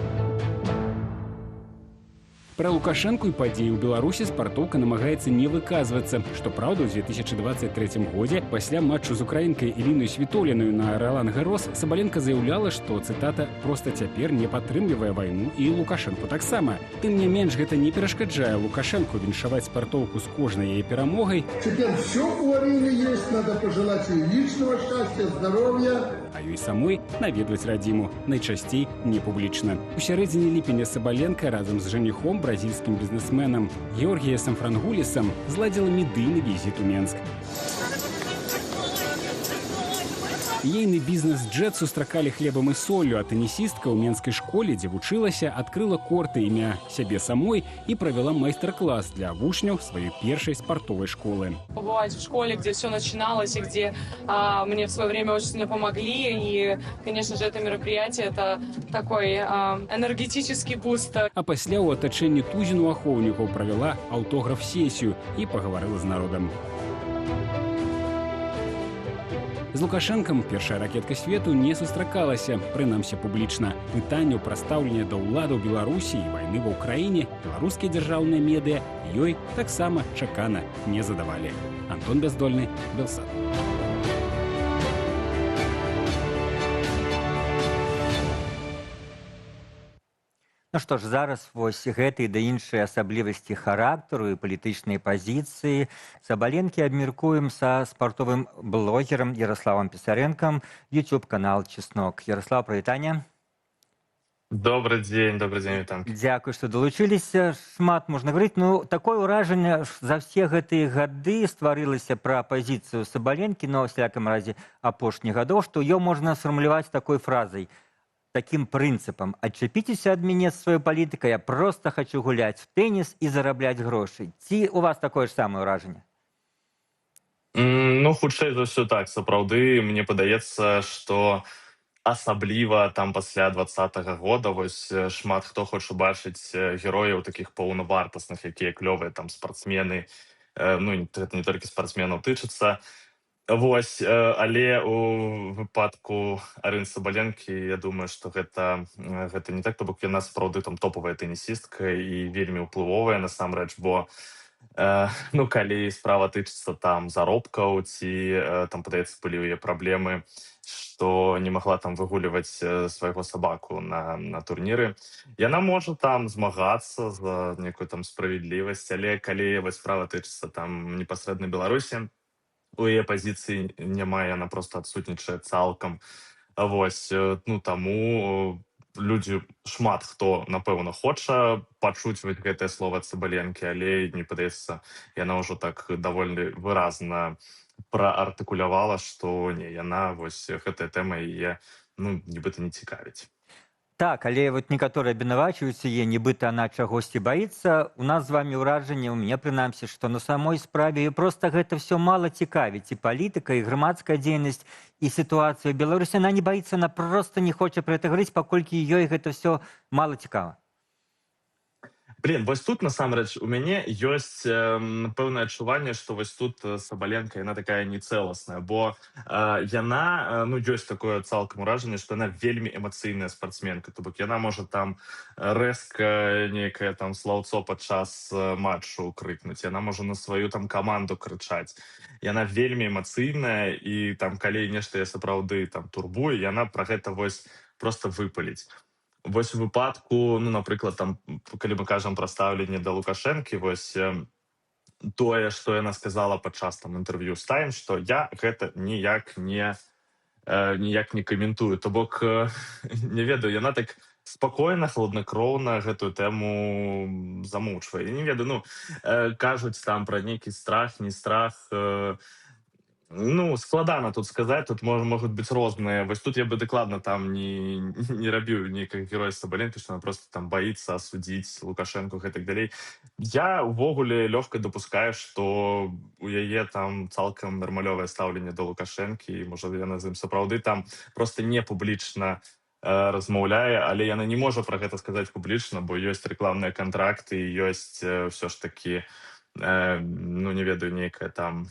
Пра Лукашэнку і падзеі ў Беларусі спартоўка намагаецца не выказвацца. Што праўда, у 2023 годзе пасля матчу з украінкай Ілінай Світолінаю на Ролан-Гарос Сабаленка заяўляла, што, цытата, «проста цяпер не падтрымлівае вайну і Лукашэнку таксама». Тым не менш, гэта не перашкаджае Лукашэнку віншаваць спартоўку з кожнай яе перамогай. Теперь все у Арины есть, надо пожелать ей личного счастья, здоровья. А ёй самой наведваць радзіму, найчасцей не публічна. У сярэдзіне ліпеня Сабаленка разам з жаніхом, бразільскім бізнесменам Георгіясам Франгулісам, зладзіла медыйны візіт у Менск. Ейны бізнес-джет сустракалі хлебам і соллю, а тэнісістка ў менскай школе, дзе вучылася, адкрыла корты імя сябе самой і правяла майстар-клас для вучняў сваёй першай спартовай школы. Побывать в школе, где все начиналось и где мне в свое время очень сильно помогли. И, конечно же, это мероприятие, это такой энергетический буст. А пасля ў атачэнні тузіну ахоўнікаў правяла аўтограф-сесію і пагаварыла з народам. З Лукашэнкам першая ракетка свету не сустракалася, прынамсі публічна. Пытанняў пра стаўленне да ўладаў Беларусі і вайны ва ўкраіне беларускія дзяржаўныя медыя ёй таксама чакана не задавалі. Антон Бяздольны, Белсат. Ну што ж, зараз вось гэтыя да іншыя асаблівасці характару і палітычнай пазіцыі Сабаленкі абмеркуем са спартовым блогерам Ярославам Пісаренкам, YouTube-канал «Чеснок». Ярослав, прывітанне. Добрый день, Виталий. Дзякуй, што далучыліся. Шмат можна гаварыць. Ну, такое ўражанне за ўсе гэтыя гады стварылася пра пазіцыю Сабаленкі, но, ў всякім разе, апошніх гадоў, што ее можна сфармуляваць такой фразай, таким принципом: отчепитеся от меня с своей политикой, я просто хочу гулять в теннис и зараблять гроши. Ці у вас такое ж самое ўражанне? Ну, хутчэй за ўсё так, сапраўды, мне падаецца, што асабліва там пасля 2020 года вось шмат хто хоча бачыць герояў такіх паўнавартасных, якія клёвыя там спартсмены, ну, гэта не толькі спартсменаў тычыцца. Вось, але у выпадку Арыны Сабаленкі, я думаю, што гэта не так, то бок яна сапраўды там топавая тэнісістка і вельмі ўплывовая насамрэч, бо ну, калі справа тычыцца там заробкаў ці там, падаецца, былі ў яе праблемы, што не магла там выгуліваць свайго сабаку на турніры, яна можа там змагацца за некую там справядлівасць, але калі вось справа тычыцца там непасрэдна Беларусі, у яе пазіцыі няма, яна проста адсутнічае цалкам. Вось, ну, таму людзі шмат хто, напэўна, хоча пачуць вось гэтае слова ад Сабаленкі, але, мне падаецца, яна ўжо так даволі выразна праартыкулявала, што не, яна вось гэтая тэма яе, ну, нібыта не цікавіць. Так, але вот некаторыя абвінавачваюць яе, нібыта она чагосьці баіцца. У нас з вами ўражанне, у мяне прынамсі, што на самой справе проста гэта все мала цікавіць. І палітыка, і грамадская дзейнасць, і сітуацыя ў Беларусі. Она не баіцца, она проста не хоча пра гэта гаварыць, паколькі ёй гэта все мала цікава. Блин, вось тут насамрэч у мяне ёсць пэўнае адчуванне, што вось тут Сабаленко яна такая нецэласная, бо яна ну ёсць такое цалкам уражанне, што яна вельмі эмацыйная спартсменка, то бок яна можа там рэзка нейкае там слаўцо падчас матчу крыкнуць, яна можа на сваю там каманду крычаць. Яна вельмі эмацыйная і там калі нешта я сапраўды там турбуе, яна пра гэта вось просто выпаліць. Вось у выпадку, ну, напрыклад, там, калі мы кажам пра стаўленне да Лукашэнкі, вось тое, што яна сказала падчас там інтэрв'ю з Тайм, што я гэта ніяк не каментую. То бок, не ведаю, яна так спакойна, хладнакроўна гэтую тэму замоўчвае. Я не ведаю, ну, кажуць там пра нейкі страх, не страх, ну, складана тут сказаць, тут могуць быць розныя. Вось тут я бы дакладна там не рабіў нейкага героя Сабаленкі, што она просто там баіцца асудзіць Лукашэнку і гэтак далей. Я ўвогуле лёгка дапускаю, што у яе там цалкам нармалёвае стаўленне да Лукашэнкі, і можа яна з ім сапраўды там просто не публічна размаўляе, але яна не можа пра гэта сказаць публічна, бо ёсць рэкламныя кантракты, ёсць ўсё ж такі, ну, не ведаю, нейкая там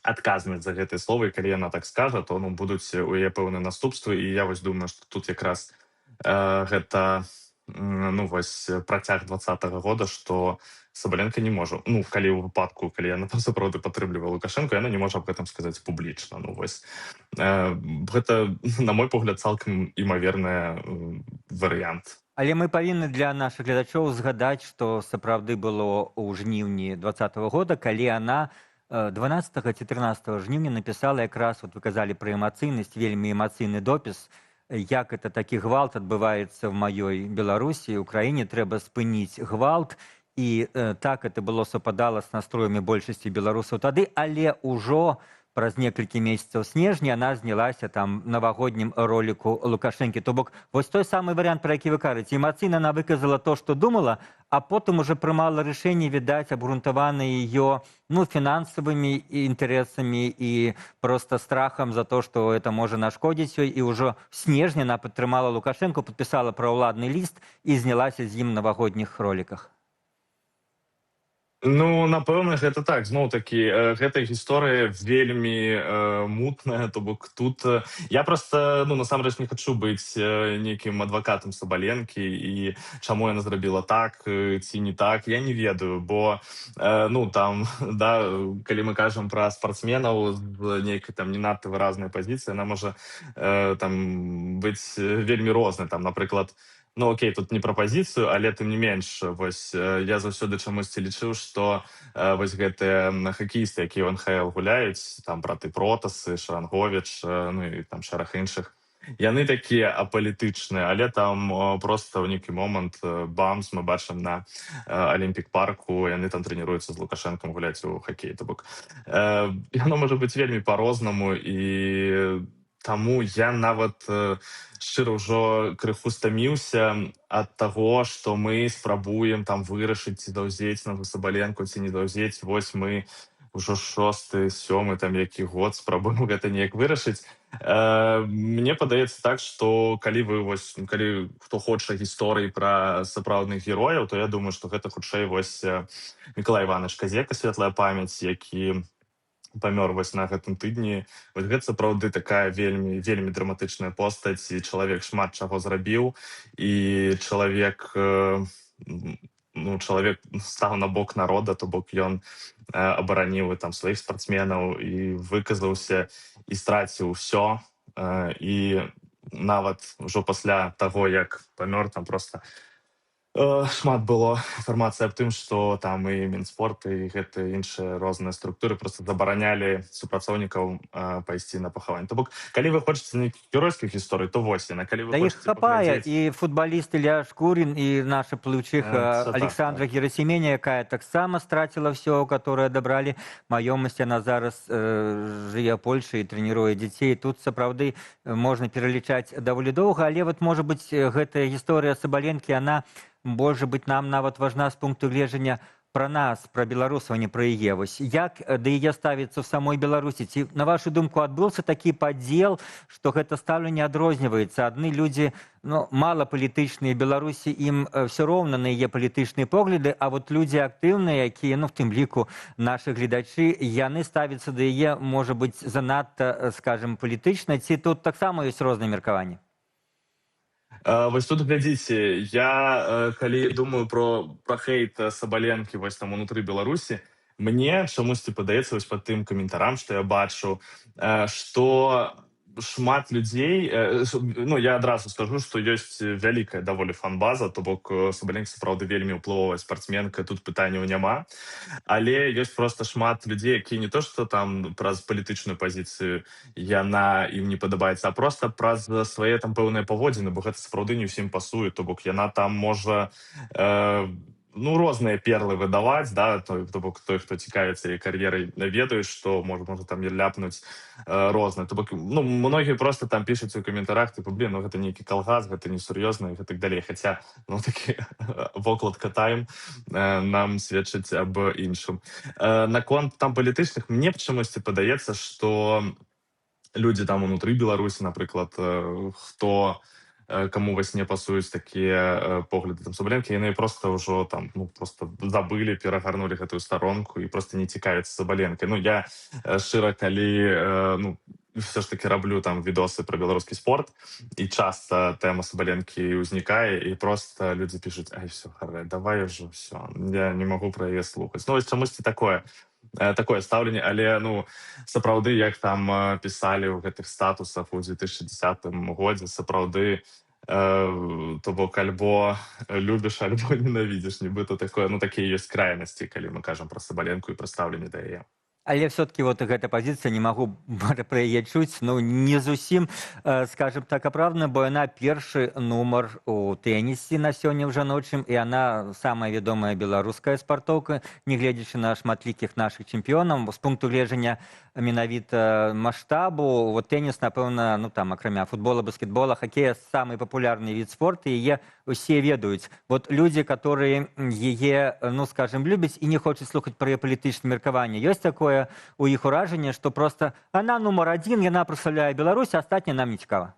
адказнасць за гэтыя словы, і калі яна так скажа, то ну, будуць у яе пэўныя наступствы, і я вось думаю, што тут якраз гэта ну, вось працяг 20-го года, што Сабаленко не можа, ну, калі ў выпадку, калі яна там сапраўды падтрымлівае Лукашэнку, яна не можа аб гэтым сказаць публічна. Ну, вось гэта, на мой погляд, цалкам імаверны варыянт. Але мы павінны для нашых гледачоў згадаць, што сапраўды было ў жніўні 20-го года, калі яна 12 ці 13 жніўня напісала якраз, вот вы казалі пра эмацыйнасць, вельмі эмацыйны допіс, як это такі гвалт адбываецца в маёй Беларусі, Украіне, трэба спыніць гвалт, і так это было супадала з настроямі большасці беларусаў тады, але ўжо праз некалькі месяцаў снежня яна знялася там навагоднім роліку Лукашэнкі. То бок, вось той самы варыянт, пра які вы кажаце, эмацыйна она выказала то, што думала, а потым уже прымала рашэнне, відаць, абгрунтаванае ее, ну, фінансавымі інтарэсамі і просто страхам за то, што это можа нашкодзіць ёй, і ўжо снежня она падтрымала Лукашэнку, падпісала праўладны ліст і знялася з ім на навагодніх роліках. Ну, напэўна, гэта так. Зноў-такі, гэта гісторыя вельмі мутная, то бок тут... Я просто, ну, насамрэч не хачу быць нейкім адвакатам Сабаленкі, і чаму яна зрабіла так ці не так, я не ведаю, бо, ну, там, да, калі мы кажам пра спартсменаў з нейкай там не надта выразнай пазіцыі, яна можа там быць вельмі рознай, там, напрыклад, ну, окей, тут не пра пазіцыю, але тым не менш, вось я заўсёды чамусьці лічыў, што вось гэтыя хакеісты, якія ў НХЛ гуляюць, там браты Протасы, Шаранговіч, ну і там шэраг іншых, яны такія апалітычныя, але там проста ў нейкі момант бамс мы бачым на Алімпік-парку, яны там трэніруюцца з Лукашэнкам гуляць у хакей. То бок яно можа быць вельмі па-рознаму, і таму я нават шчыра ўжо крыху стаміўся ад таго, што мы спрабуем там вырашыць, ці даўзець на Сабаленку, ці не даўзець. Вось мы ўжо 6-й, 7-й, там які год спрабуем гэта неяк вырашыць. Мне падаецца так, што калі вы вось, калі хто хоча гісторыі пра сапраўдных герояў, то я думаю, што гэта хутчэй вось Мікалай Іванович Казека, светлая памяць, які памёр вось на гэтым тыдні. Вось гэта сапраўды такая вельмі драматычная постаць, і чалавек шмат чаго зрабіў, і чалавек стаў на бок народа, то бок ён абараніў там сваіх спартсменаў і выказаўся і страціў усё, і нават ужо пасля таго, як памёр, там просто шмат было інфармацыі аб тым, што там і Мінспорт, і гэта іншыя розныя структуры просто забаранялі супрацоўнікаў пайсці на пахаванне. То бок, калі вы хочаце нейкіх геройскіх гісторый, то вось яна. Калі вы да іх хапае, і футбаліст Ілля Шкурін, і наша плыўчыха Александра Герасіменя, якая таксама страціла ўсё, которое адабралі маёмасць, яна зараз жыве ў Польшы і трэніруе дзяцей. Тут сапраўды можна пералічаць даволі доўга, але вот, можа быць, гэтая гісторыя Сабаленкі, она, может быть, нам нават важна з пункту гледжання пра нас, пра беларусаў, не пра яе. Вось як да яе ставіцца ў самой Беларусі? Ці, на вашу думку, адбыўся такі падзел, што гэта стаўленне адрозніваецца? Адны людзі мала палітычныя Беларусі, ім все роўна на яе палітычныя погляды, а вот людзі актыўныя, якія, в тым ліку нашы гледачы, яны ставяцца да яе, можа быць, занадта, скажем, палітычна, ці тут таксама ёсць розныя меркаванні? Вось тут глядзіце, я калі думаю про хейт Сабаленкі вось там унутры Беларусі, мне чамусьці падаецца вось па тым каментарам, што я бачу, што шмат людзей, я адразу скажу, што ёсць вялікая даволі фан-база, то бок Сабаленко сапраўды вельмі ўплывовая спартсменка, тут пытанняў няма, але ёсць проста шмат людзей, якія не то што там праз палітычную пазіцыю яна ім не падабаецца, а проста праз свае там пэўныя паводзіны, бо гэта сапраўды не ўсім пасуе, то бок яна там можа розныя перлы выдаваць, да, то бок той, хто цікавіцца яе кар'ерай, ведаюць, што можа там ляпнуць розныя. То бок, многія просто там пішуць у каментарах, типу, гэта нейкі калгас, гэта несур'ёзна і так далей. Хаця, такі вокладка Time нам сведчыць аб іншым. Наконт там палітычных, мне чамусьці падаецца, што людзі там унутры Беларусі, напрыклад, хто каму вось не пасуюць такія погляды там Сабаленкі, яны проста ўжо там просто забылі, перагарнулі гэтую старонку і проста не цікавяцца Сабаленкай. Я шчыра, калі все ж таки раблю там відосы про беларускі спорт, і часта тэма Сабаленкі ўзнікае, і просто людзі пішуць: ай, все, давай ўжо, все, я не магу пра яе слухаць. Вось чамусьці такое стаўленне, але сапраўды, як там пісалі ў гэтых статусах у 2010 годзе, сапраўды, то бок альбо любіш, альбо ненавідзіш, нібыта такое, такія ёсць крайнасці, калі мы кажам пра Сабаленку і пра стаўленне да яе. Але все-таки гэта пазіцыя, не магу пра яе чуць, не зусім, скажем так, апраўдана, бо яна першы нумар у тэнісе на сёння ў жаночым, і яна самая вядомая беларуская спартоўка, нягледзячы на шматлікіх нашых чэмпіёнаў. З пункту гледжання менавіта маштабу, тэніс, напэўна, акрамя футбола, баскетбола, хакея, самы папулярны від спорту, яе усе ведаюць. Людзі, которые яе, скажем, любяць і не хочуць слухаць пра яе палітычнае меркаванне, ёсць такое у іх уражанне, што проста она нумар адзін, яна прадстаўляе Беларусь, а астатняе нам не цікава.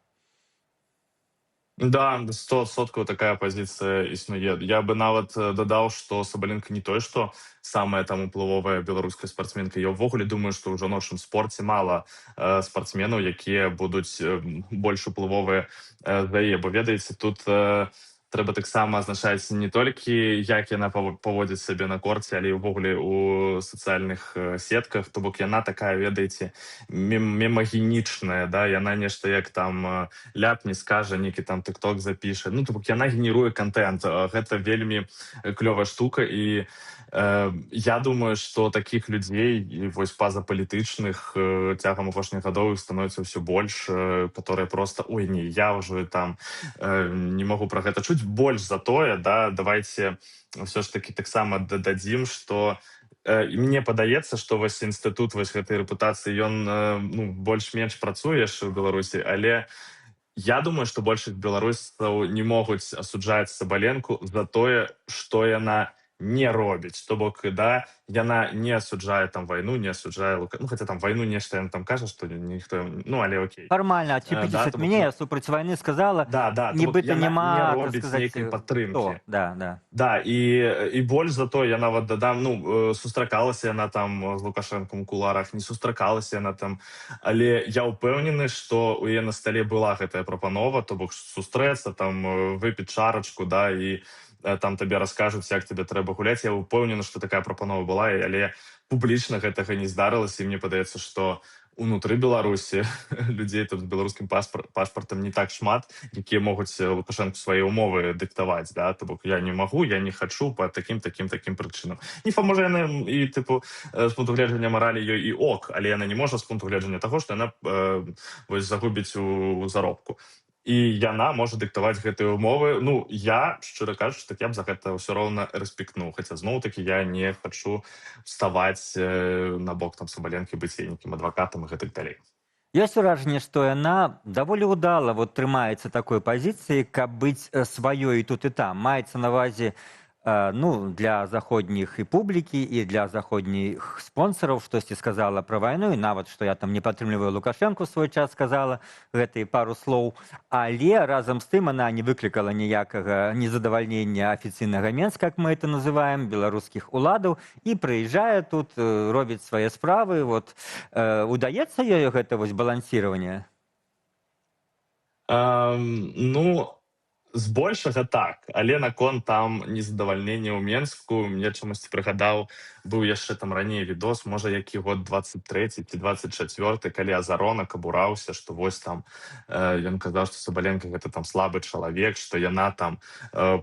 Да, 100% такая пазіцыя існуе. Я бы нават дадаў, што Сабаленка не той, што самая там уплывовая беларуская спартсменка. Я ўвогуле думаю, што ў жаночым спорце мала спартсменаў, якія будуць больш уплывовыя за яе. Бо ведаеце, тут трэба таксама азначаць не толькі, як яна паводзіць сябе на корце, але і ўвогуле у сацыяльных сетках. То бок яна такая, ведаеце, мемагенічная, да? Яна нешта як там ляпне, скажа, нейкі там тык-ток запіша. То бок яна генеруе контент. Гэта вельмі клёвая штука, і я думаю, што такіх людзей, вось пазапалітычных, цягам апошніх гадоў становіцца ўсё больш, которые просто, ой, не, я ўжо там не магу пра гэта чуць. Больш за тое, да, давайте все ж таки таксама дададзім, што мне падаецца, што вось інстытут вось гэтай рэпутацыі, ён больш-менш працуе яшчэ ў Беларусі, але я думаю, што большасць беларусаў не могуць асуджаць Сабаленку за тое, што яна не робіць. То бок, да, яна не асуджае там вайну, не асуджае хаця там вайну нешта яна там кажа, што ніхто, але окей. Фармальна, адчепіцеся ад мяне, супраць вайны сказала, нібыта няма, робіць нейкай падтрымкі. Да, і больш за то, я нават дадам, сустракалася яна там з Лукашэнкам у куларах, не сустракалася яна там, але я ўпэўнены, што у яе на стале была гэтая прапанова, то бок сустрэцца, там выпіць чарачку, да, і там табе раскажуць, як тебе трэба гуляць. Я ўпэўнены, што такая прапанова была, але публічна гэтага не здарылася, і мне падаецца, што унутры Беларусі людзей там з беларускім паспартам не так шмат, якія могуць Лукашэнку свае ўмовы дыктаваць, да, то бок я не магу, я не хачу па такім прычынам. Можа, яна і, з пункту гледжання маралі ёй і ок, але яна не можа з пункту гледжання таго, што яна загубіць у заробку. І яна можа дыктаваць гэтыя ўмовы. Я, шчыра кажучы, так я б за гэта ўсё роўна рэспектнуў. Хаця, зноў-такі, я не хачу ставаць на бок там Сабаленкі, быць нейкім адвакатам і гэтак далей. Ёсць уражанне, што яна даволі ўдала трымаецца такой пазіцыі, каб быць сваёй тут і там. Маецца на ўвазе ну, для заходніх і публікі, і для заходніх спонсораў, штосьці сказала пра вайну, і нават, што я там не падтрымліваю Лукашэнку свой час сказала, гэта і пару слоў. Але разам з тым она не выклікала ніякага незадавальнення афіцыйнага Менска, як мы это называем, беларускіх уладаў, і прыязджае тут, робіць свае справы. Вот, удаецца ёй гэта вось балансіраванне? Ну, збольшага так, але наконт там незадавальнення ў Менску, мне чамусьці прыгадаў, быў яшчэ там раней відос, можа, які год 23 ці 24, калі Азаронак абураўся, што вось там ён казаў, што Сабаленка гэта там слабы чалавек, што яна там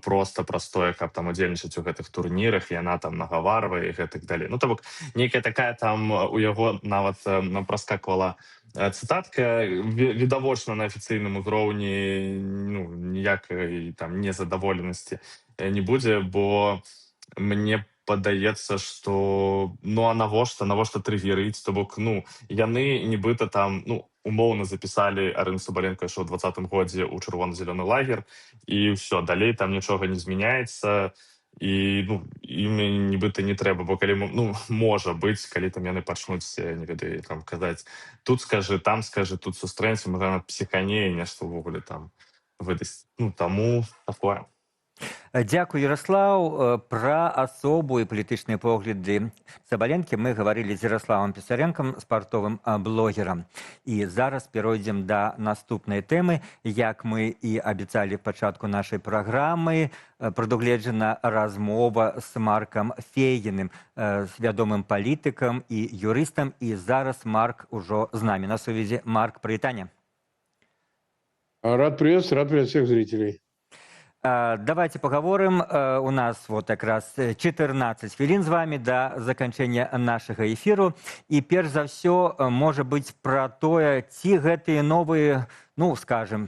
проста прастое, каб там удзельнічаць у гэтых турнірах, яна там нагаварвае і гэтак далей. Ну, то бок, нейкая такая там у яго нават праскаквала цытатка, відавочна на афіцыйным узроўні, ну, ніякай там незадаволенасці не будзе, бо мне падаецца, што ну а навошта трыгерыць, то бок, ну, яны нібыта там, ну, умоўна запісалі, Арыну Сабаленко ішоў у 2020 годзе ў чырвона-зялёны лагер, і ўсё, далей там нічога не змяняецца, і ну, ім нібыта не трэба, бо калі, ну, можа быць, калі там яны пачнуць, не ведаю, там казаць, тут скажы, тут сустрэнься, можа, псіханее, нешта ўвогуле там выдасць. Ну, таму такое. Дзякуй, Ярослаў. Пра асобу і палітычныя погляды Сабаленкі мы гаварылі з Ярославам Пісаренкам, спартовым блогерам. І зараз перайдзем да наступнай тэмы. Як мы і абяцалі в пачатку нашай праграмы, прадугледжана размова з Маркам Фейгіным, вядомым палітыкам і юрыстам. І зараз Марк ужо з намі на сувязі. Марк, прывітанне. Рад приветствовать всех зрителей. Давайте поговорим. У нас вот как раз 14 хвилин с вами до заканчэння нашага эфіру. І перш за ўсё, можа быць, пра тое, ці гэтыя новыя, ну, скажем,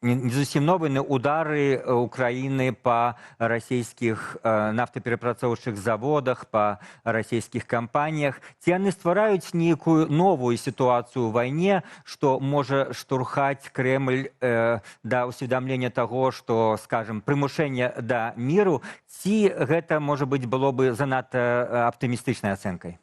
не зусім новыя удары Украіны па расійскіх нафтаперапрацоўчых заводах, па расійскіх кампаніях, ці яны ствараюць нейкую новую сітуацыю ў вайне, што можа штурхаць Крэмль да ўсведамлення таго, што, скажем, прымушэнне да міру, ці гэта, можа быць, было бы занадта аптымістычнай ацэнкай?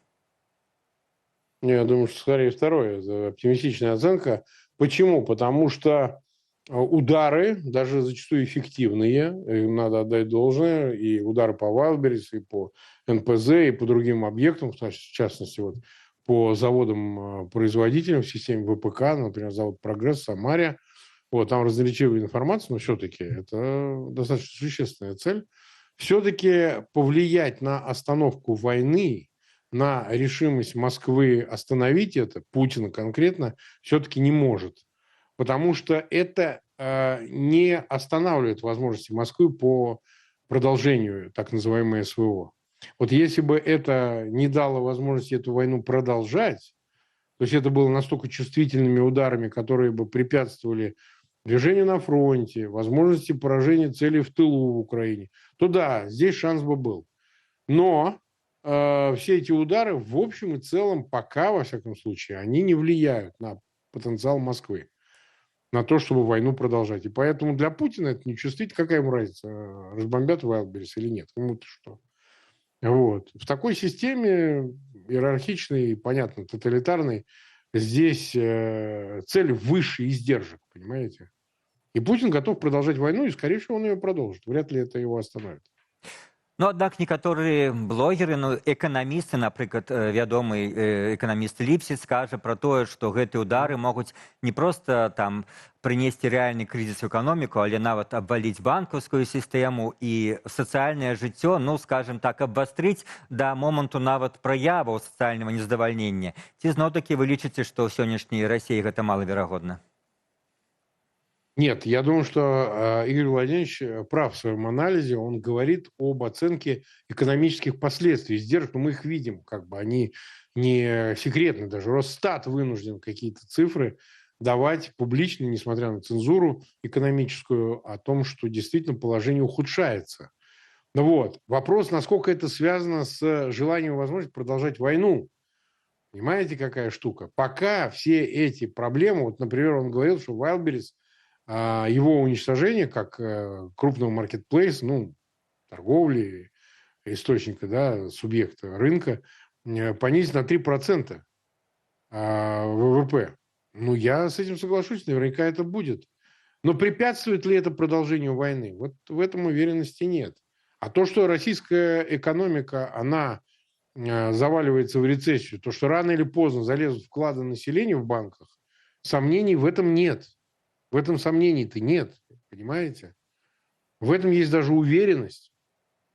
Я думаю, что скорее второе, оптимистичная оценка. Почему? Потому что удары, даже зачастую эффективные, им надо отдать должное, и удары по Wildberries, и по НПЗ, и по другим объектам, в частности, вот, по заводам-производителям в системе ВПК, например, завод «Прогресс» в Самаре. Вот, там разноречивая информация, но все-таки это достаточно существенная цель. Все-таки повлиять на остановку войны, на решимость Москвы остановить это, Путина конкретно, все-таки не может. Потому что это не останавливает возможности Москвы по продолжению так называемой СВО. Вот если бы это не дало возможности эту войну продолжать, то есть это было настолько чувствительными ударами, которые бы препятствовали движению на фронте, возможности поражения целей в тылу в Украине, то да, здесь шанс бы был. Но все эти удары в общем и целом пока, во всяком случае, они не влияют на потенциал Москвы, на то, чтобы войну продолжать. И поэтому для Путина это не чувствительно, какая ему разница, разбомбят Wildberries или нет, кому-то что. Вот. В такой системе иерархичной, понятно, тоталитарной, здесь цель выше издержек, понимаете? И Путин готов продолжать войну, и, скорее всего, он ее продолжит. Вряд ли это его остановит. Ну, аднак некаторыя блогеры, ну, эканамісты, напрыклад, вядомы эканаміст Ліпсіц скажа пра тое, што гэтыя ўдары могуць не проста там прынесці рэальны крызіс у эканоміку, але нават абваліць банкаўскую сістэму і сацыяльнае жыццё, ну, скажем так, абвастрыць да моманту нават праяваў сацыяльнага незадавальнення. Ці зноў-такі вы лічыце, што ў сённяшняй Расіі гэта малаверагодна? Нет, я думаю, что Игорь Владимирович прав в своем анализе. Он говорит об оценке экономических последствий издержек, но мы их видим, как бы они не секретны. Даже Росстат вынужден какие-то цифры давать публично, несмотря на цензуру экономическую, о том, что действительно положение ухудшается. Ну вот, вопрос, насколько это связано с желанием и возможностью продолжать войну. Понимаете, какая штука? Пока все эти проблемы, вот, например, он говорил, что Wildberries, его уничтожение как крупного маркетплейса, ну, торговли, источника, да, субъекта рынка, понизить на 3% ВВП. Ну, я с этим соглашусь, наверняка это будет. Но препятствует ли это продолжению войны? Вот в этом уверенности нет. А то, что российская экономика, она заваливается в рецессию, то, что рано или поздно залезут вклады населения в банках, сомнений в этом нет. В этом сомнений-то нет, понимаете? В этом есть даже уверенность.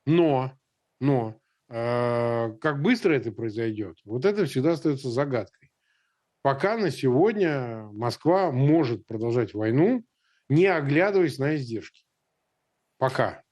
Но как быстро это произойдет, вот это всегда остается загадкой. Пока на сегодня Москва может продолжать войну, не оглядываясь на издержки. Пока.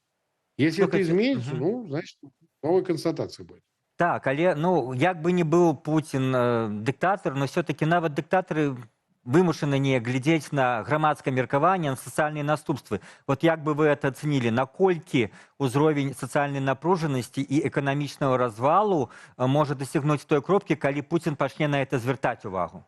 Если это изменится, ну, значит, новая констатация будет. Так, але ну як бы не быў Путін дыктатар, но все-таки нават дыктатары вымушаны не глядзець на грамадскае меркаванне, на сацыяльныя наступствы. Вот як бы вы это ацэнілі, наколькі ўзровень сацыяльнай напружанасці і эканамічнага развалу можа дасягнуць той кропкі, калі Путін пачне на это звяртаць увагу?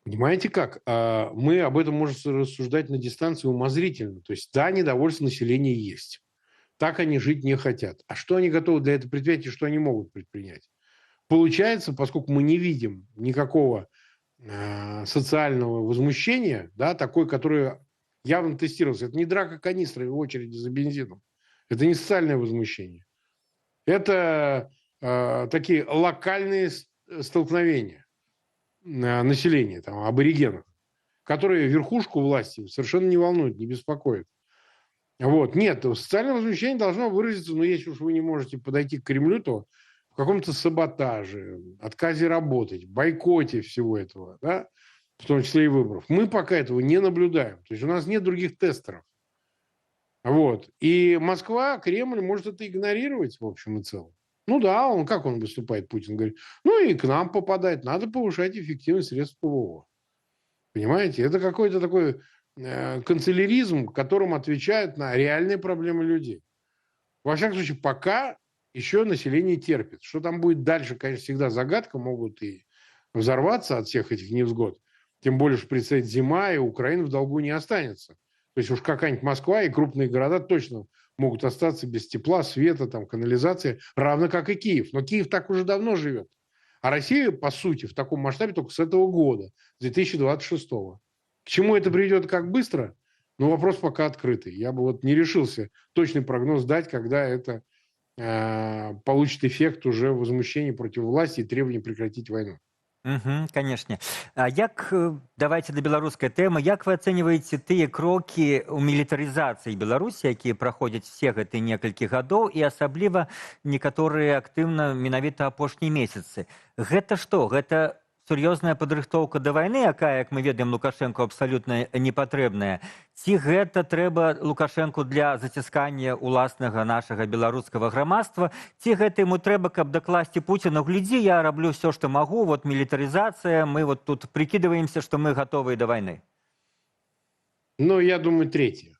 Понимаете как? Мы об этом можем рассуждать на дистанции умозрительно. То есть, да, недовольство населения есть. Так они жить не хотят. А что они готовы для этого предпринять и что они могут предпринять? Получается, поскольку мы не видим никакого социального возмущения, да, такой, который явно тестировался. Это не драка канистрой в очереди за бензином. Это не социальное возмущение. Это такие локальные столкновения населения, там, аборигенов, которые верхушку власти совершенно не волнуют, не беспокоят. Вот. Нет, социальное возмущение должно выразиться, но если уж вы не можете подойти к Кремлю, то в каком-то саботаже, отказе работать, бойкоте всего этого, да, в том числе и выборов. Мы пока этого не наблюдаем. То есть у нас нет других тестеров. Вот. И Москва, Кремль может это игнорировать в общем и целом. Ну да, как он выступает, Путин говорит, ну и к нам попадает, надо повышать эффективность средств ПВО. Понимаете, это какой-то такой канцеляризм, которым отвечают на реальные проблемы людей. Во всяком случае, пока еще население терпит. Что там будет дальше, конечно, всегда загадка, могут и взорваться от всех этих невзгод. Тем более, что предстоит зима, и Украина в долгу не останется. То есть уж какая-нибудь Москва и крупные города точно могут остаться без тепла, света, там, канализации, равно как и Киев. Но Киев так уже давно живет. А Россия, по сути, в таком масштабе только с этого года, с 2026-го. К чему это приведет, как быстро? Ну, вопрос пока открытый. Я бы вот не решился точный прогноз дать, когда это получит эффект уже возмущения против власти и требования прекратить войну. Конечно. Як, давайте до беларускай тэмы, як вы ацэньваеце тыя крокі ў мілітарызацыі Беларусі, якія праходзяць все гэтыя некалькі гадоў, і асабліва некаторыя актыўна менавіта апошнія месяцы? Гэта што? Гэта сур'ёзная падрыхтоўка да вайны, якая, як мы ведаем, Лукашэнку абсалютна непатрэбная? Ці гэта трэба Лукашэнку для заціскання ўласнага нашага беларускага грамадства? Ці гэта яму трэба, каб дакласці Пуціну: глядзі, я раблю все, што магу, вот мілітарызацыя, мы вот тут прикидываемся, что мы готовы до войны? Ну, я думаю, третье.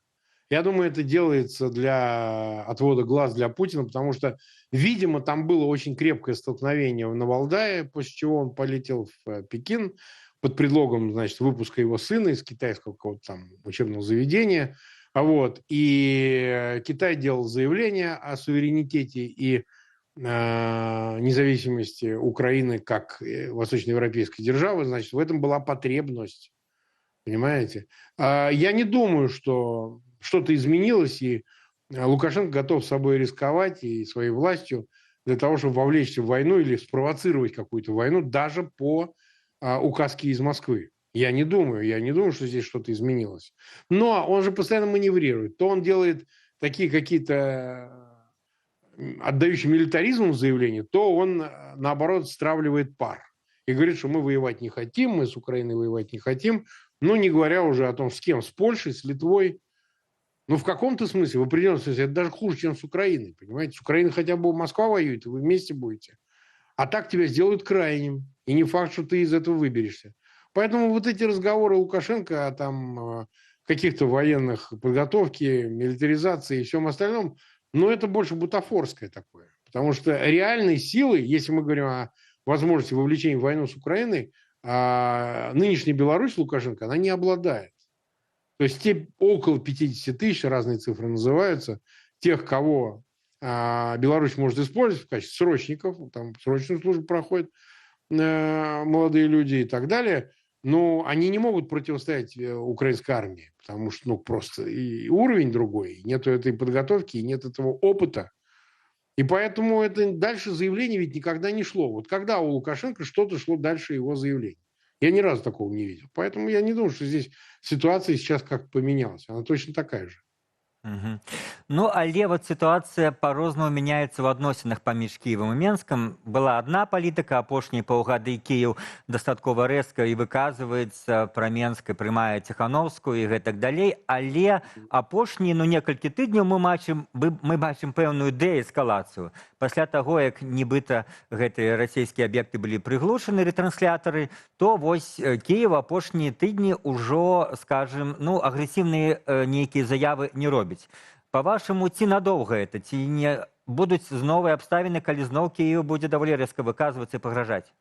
Я думаю, это делается для отвода глаз для Путина, потому что, видимо, там было очень крепкое столкновение на Валдае, после чего он полетел в Пекин под предлогом, значит, выпуска его сына из китайского какого-то там учебного заведения. Вот. И Китай делал заявление о суверенитете и независимости Украины как восточноевропейской державы. Значит, в этом была потребность. Понимаете? Я не думаю, что что-то изменилось, и Лукашенко готов собой рисковать и своей властью для того, чтобы вовлечься в войну или спровоцировать какую-то войну даже по указке из Москвы. Я не думаю, что здесь что-то изменилось. Но он же постоянно маневрирует. То он делает такие какие-то отдающие милитаризму заявления, то он, наоборот, стравливает пар. И говорит, что мы воевать не хотим, мы с Украиной воевать не хотим. Ну, не говоря уже о том, с кем, с Польшей, с Литвой. Ну, в каком-то смысле, в определенном смысле, это даже хуже, чем с Украиной, понимаете? С Украиной хотя бы Москва воюет, и вы вместе будете. А так тебя сделают крайним. И не факт, что ты из этого выберешься. Поэтому вот эти разговоры Лукашенко о там каких-то военных подготовке, милитаризации и всем остальном, ну, это больше бутафорское такое. Потому что реальной силы, если мы говорим о возможности вовлечения в войну с Украиной, нынешняя Беларусь Лукашенко, она не обладает. То есть те около 50 тысяч, разные цифры называются, тех, кого Беларусь может использовать в качестве срочников, там срочную службу проходят молодые люди и так далее, но они не могут противостоять украинской армии, потому что просто и уровень другой, и нет этой подготовки, и нет этого опыта. И поэтому это дальше заявление ведь никогда не шло. Вот когда у Лукашенко что-то шло дальше его заявления? Я ни разу такого не видел. Поэтому я не думаю, что здесь ситуация сейчас как поменялась. Она точно такая же. Ну, але вот ситуацыя па-рознаму мяняецца ў адносінах паміж Кіевам і Менскам. Была адна палітыка, апошнія паўгады Кіеў дастаткова рэзка і выказваецца пра Менск і прымае Ціхановскую і гэтак далей, але апошнія некалькі тыдняў мы бачым пэўную дээскалацыю. Пасля таго, як нібыта гэтыя расійскія аб'екты былі прыглушаны рэтрансляторы, то вось Кіеў апошнія тыдні ўжо, скажем, агрэсіўныя нейкія заявы не робіць. По-вашаму, ці надолго это? Ці не будуць новыя абставіны, калі зноў Киев будзе даволі рэзка выказвацца і пагражаць?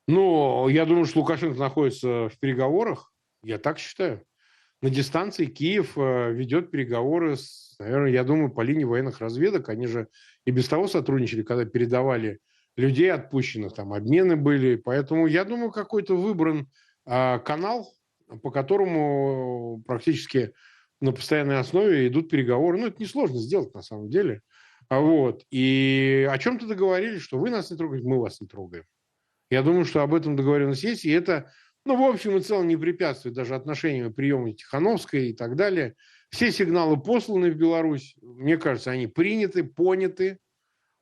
Я думаю, что Лукашенко находится в переговорах. Я так считаю. На дистанции Киев ведет переговоры наверное, я думаю, по линии военных разведок. Они же и без того сотрудничали, когда передавали людей отпущенных, там обмены были. Поэтому я думаю, какой-то выбран канал, по которому практически на постоянной основе идут переговоры. Это несложно сделать на самом деле. И о чем-то договорились, что вы нас не трогаете, мы вас не трогаем. Я думаю, что об этом договоренность есть, и это, в общем и целом, не препятствует даже отношениям приема Тихановской и так далее. Все сигналы посланы в Беларусь, мне кажется, они приняты, поняты,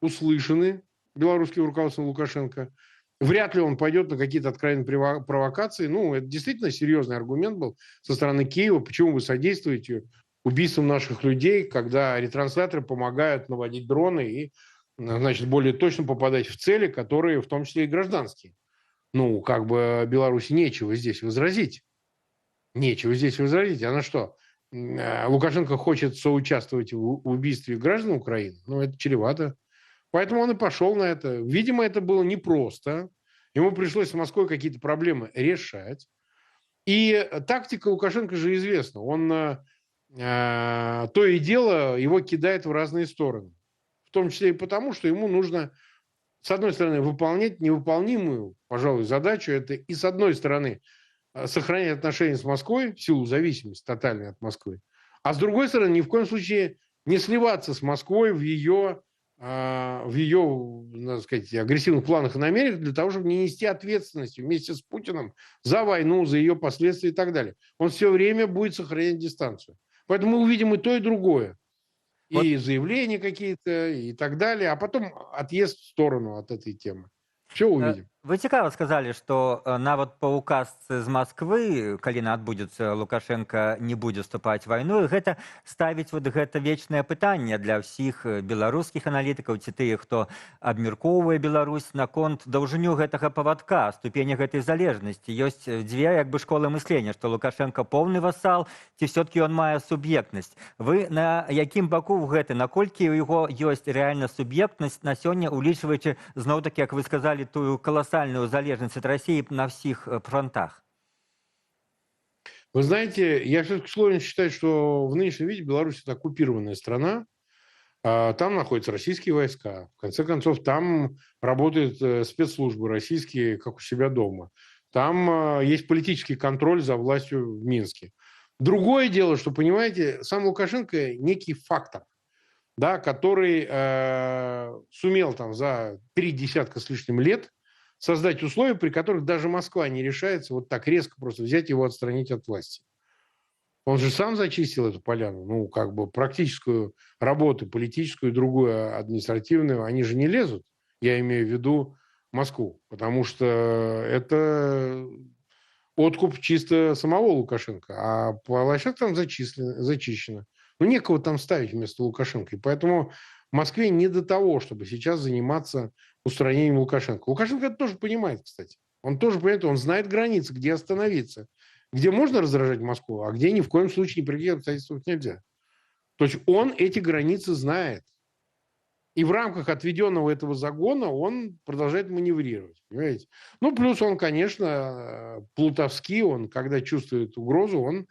услышаны белорусским руководством Лукашенко. Вряд ли он пойдет на какие-то откровенные провокации. Это действительно серьезный аргумент был со стороны Киева. Почему вы содействуете убийствам наших людей, когда ретрансляторы помогают наводить дроны и, более точно попадать в цели, которые в том числе и гражданские. Беларуси нечего здесь возразить. Нечего здесь возразить. Она что, Лукашенко хочет соучаствовать в убийстве граждан Украины? Это чревато. Поэтому он и пошел на это. Видимо, это было непросто. Ему пришлось с Москвой какие-то проблемы решать. И тактика Лукашенко же известна. Он то и дело его кидает в разные стороны. В том числе и потому, что ему нужно, с одной стороны, выполнять невыполнимую, пожалуй, задачу. Это и с одной стороны сохранять отношения с Москвой в силу зависимости тотальной от Москвы. А с другой стороны, ни в коем случае не сливаться с Москвой в ее, надо сказать, агрессивных планах и намерениях для того, чтобы не нести ответственности вместе с Путиным за войну, за ее последствия и так далее. Он все время будет сохранять дистанцию. Поэтому мы увидим и то, и другое. И заявления какие-то, и так далее. А потом отъезд в сторону от этой темы. Все увидим. Вы цікава сказали, што нават па указцы з Масквы, калі адбудзецца, Лукашенко не будзе вступаць вайну, і гэта ставіць гэта вечнае пытанне для ўсіх беларускіх аналітыкаў ці тых, хто абмяркоўвае Беларусь наконт даўжыню гэтага павадка, ступені гэтай залежнасці. Ёсць дзве школы мыслення, што Лукашенко поўны васал, ці все-таки ён мае суб'ектнасць. Вы на якім баку ў гэты, наколькі ў яго ёсць рэальна суб'ектнасць на сёння, улічваючы зноў-таки, як вы сказалі, тую каласальную залежность от России на всех фронтах? Вы знаете, я все-таки склонен считать, что в нынешнем виде Беларусь – это оккупированная страна. Там находятся российские войска. В конце концов, там работают спецслужбы российские, как у себя дома. Там есть политический контроль за властью в Минске. Другое дело, что, понимаете, сам Лукашенко – некий фактор, который сумел за 3 десятка с лишним лет создать условия, при которых даже Москва не решается вот так резко просто взять его, отстранить от власти. Он же сам зачистил эту поляну. Практическую работу, политическую и другую, административную, они же не лезут. Я имею в виду Москву. Потому что это откуп чисто самого Лукашенко. А площадка там зачищена. Некого там ставить вместо Лукашенко. И поэтому Москве не до того, чтобы сейчас заниматься устранением Лукашенко. Лукашенко это тоже понимает, кстати. Он тоже понимает, он знает границы, где остановиться. Где можно раздражать Москву, а где ни в коем случае ни при каких обстоятельствах нельзя. То есть он эти границы знает. И в рамках отведенного этого загона он продолжает маневрировать, понимаете? Ну, плюс он, конечно, плутовский, он, когда чувствует угрозу, он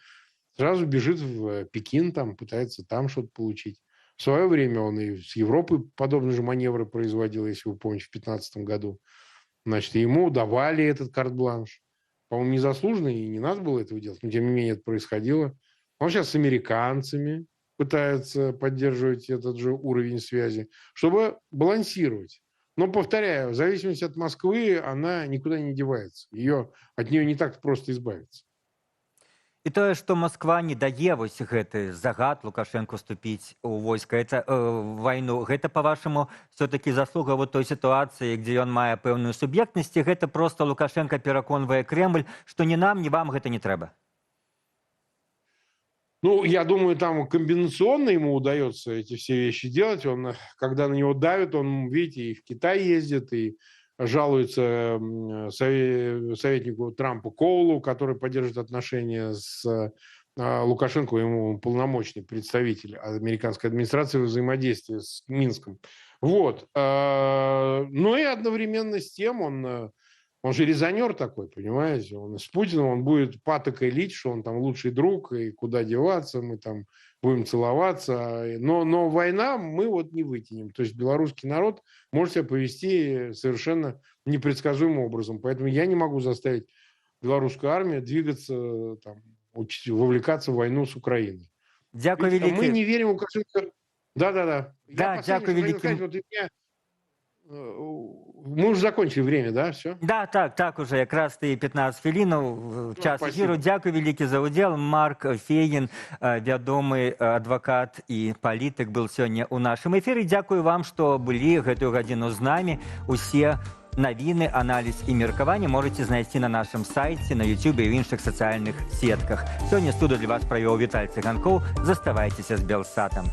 сразу бежит в Пекин, там, пытается там что-то получить. В свое время он и с Европой подобные же маневры производил, если вы помните, в 2015 году. Значит, ему давали этот карт-бланш. По-моему, незаслуженно, и не надо было этого делать, но тем не менее это происходило. Он сейчас с американцами пытается поддерживать этот же уровень связи, чтобы балансировать. Но, повторяю, в зависимости от Москвы она никуда не девается. От нее не так просто избавиться. І тое, што Москва не дае вось гэты загад Лукашенко вступіць у войска, вайну, гэта, па-вашаму, все-таки заслуга вот той сітуацыі, дзе ён мае пэўную суб'ектнасць, і гэта проста Лукашенко пераконвае Кремль, што ні нам, ні вам гэта не трэба. Ну, я думаю, там комбинационно ему удается эти все вещи делать. Он, когда на него давят, он, видите, и в Китай ездит, и жалуется советнику Трампа Коулу, который поддерживает отношения с Лукашенко, ему полномочный представитель американской администрации в взаимодействии с Минском. Вот. Но и одновременно с тем он же резонер такой, понимаете? Он с Путиным, он будет патокой лить, что он там лучший друг, и куда деваться, мы там будем целоваться. Но война мы вот не вытянем. То есть белорусский народ может себя повести совершенно непредсказуемым образом. Поэтому я не могу заставить белорусскую армию двигаться, там, вовлекаться в войну с Украиной. Дякую великий. Мы не верим в Лукашенко. Да. Да, дякую великий. Мы уже закончили время, да, все? Да, так уже якраз ты 15 хвілінаў час эфіру. Дзякуй вялікі за ўдзел. Марк Фейгін, вядомы адвакат і палітык, был сёння ў нашым эфіры. Дзякую вам, што былі гэтую гадзіну з намі. Усе навіны, аналіз і меркаванне можете знайсці на нашым сайце, на YouTube і ў іншых сацыяльных сетках. Сёння студыю для вас правёў Віталь Цыганкоў. Заставайцеся з Белсатам.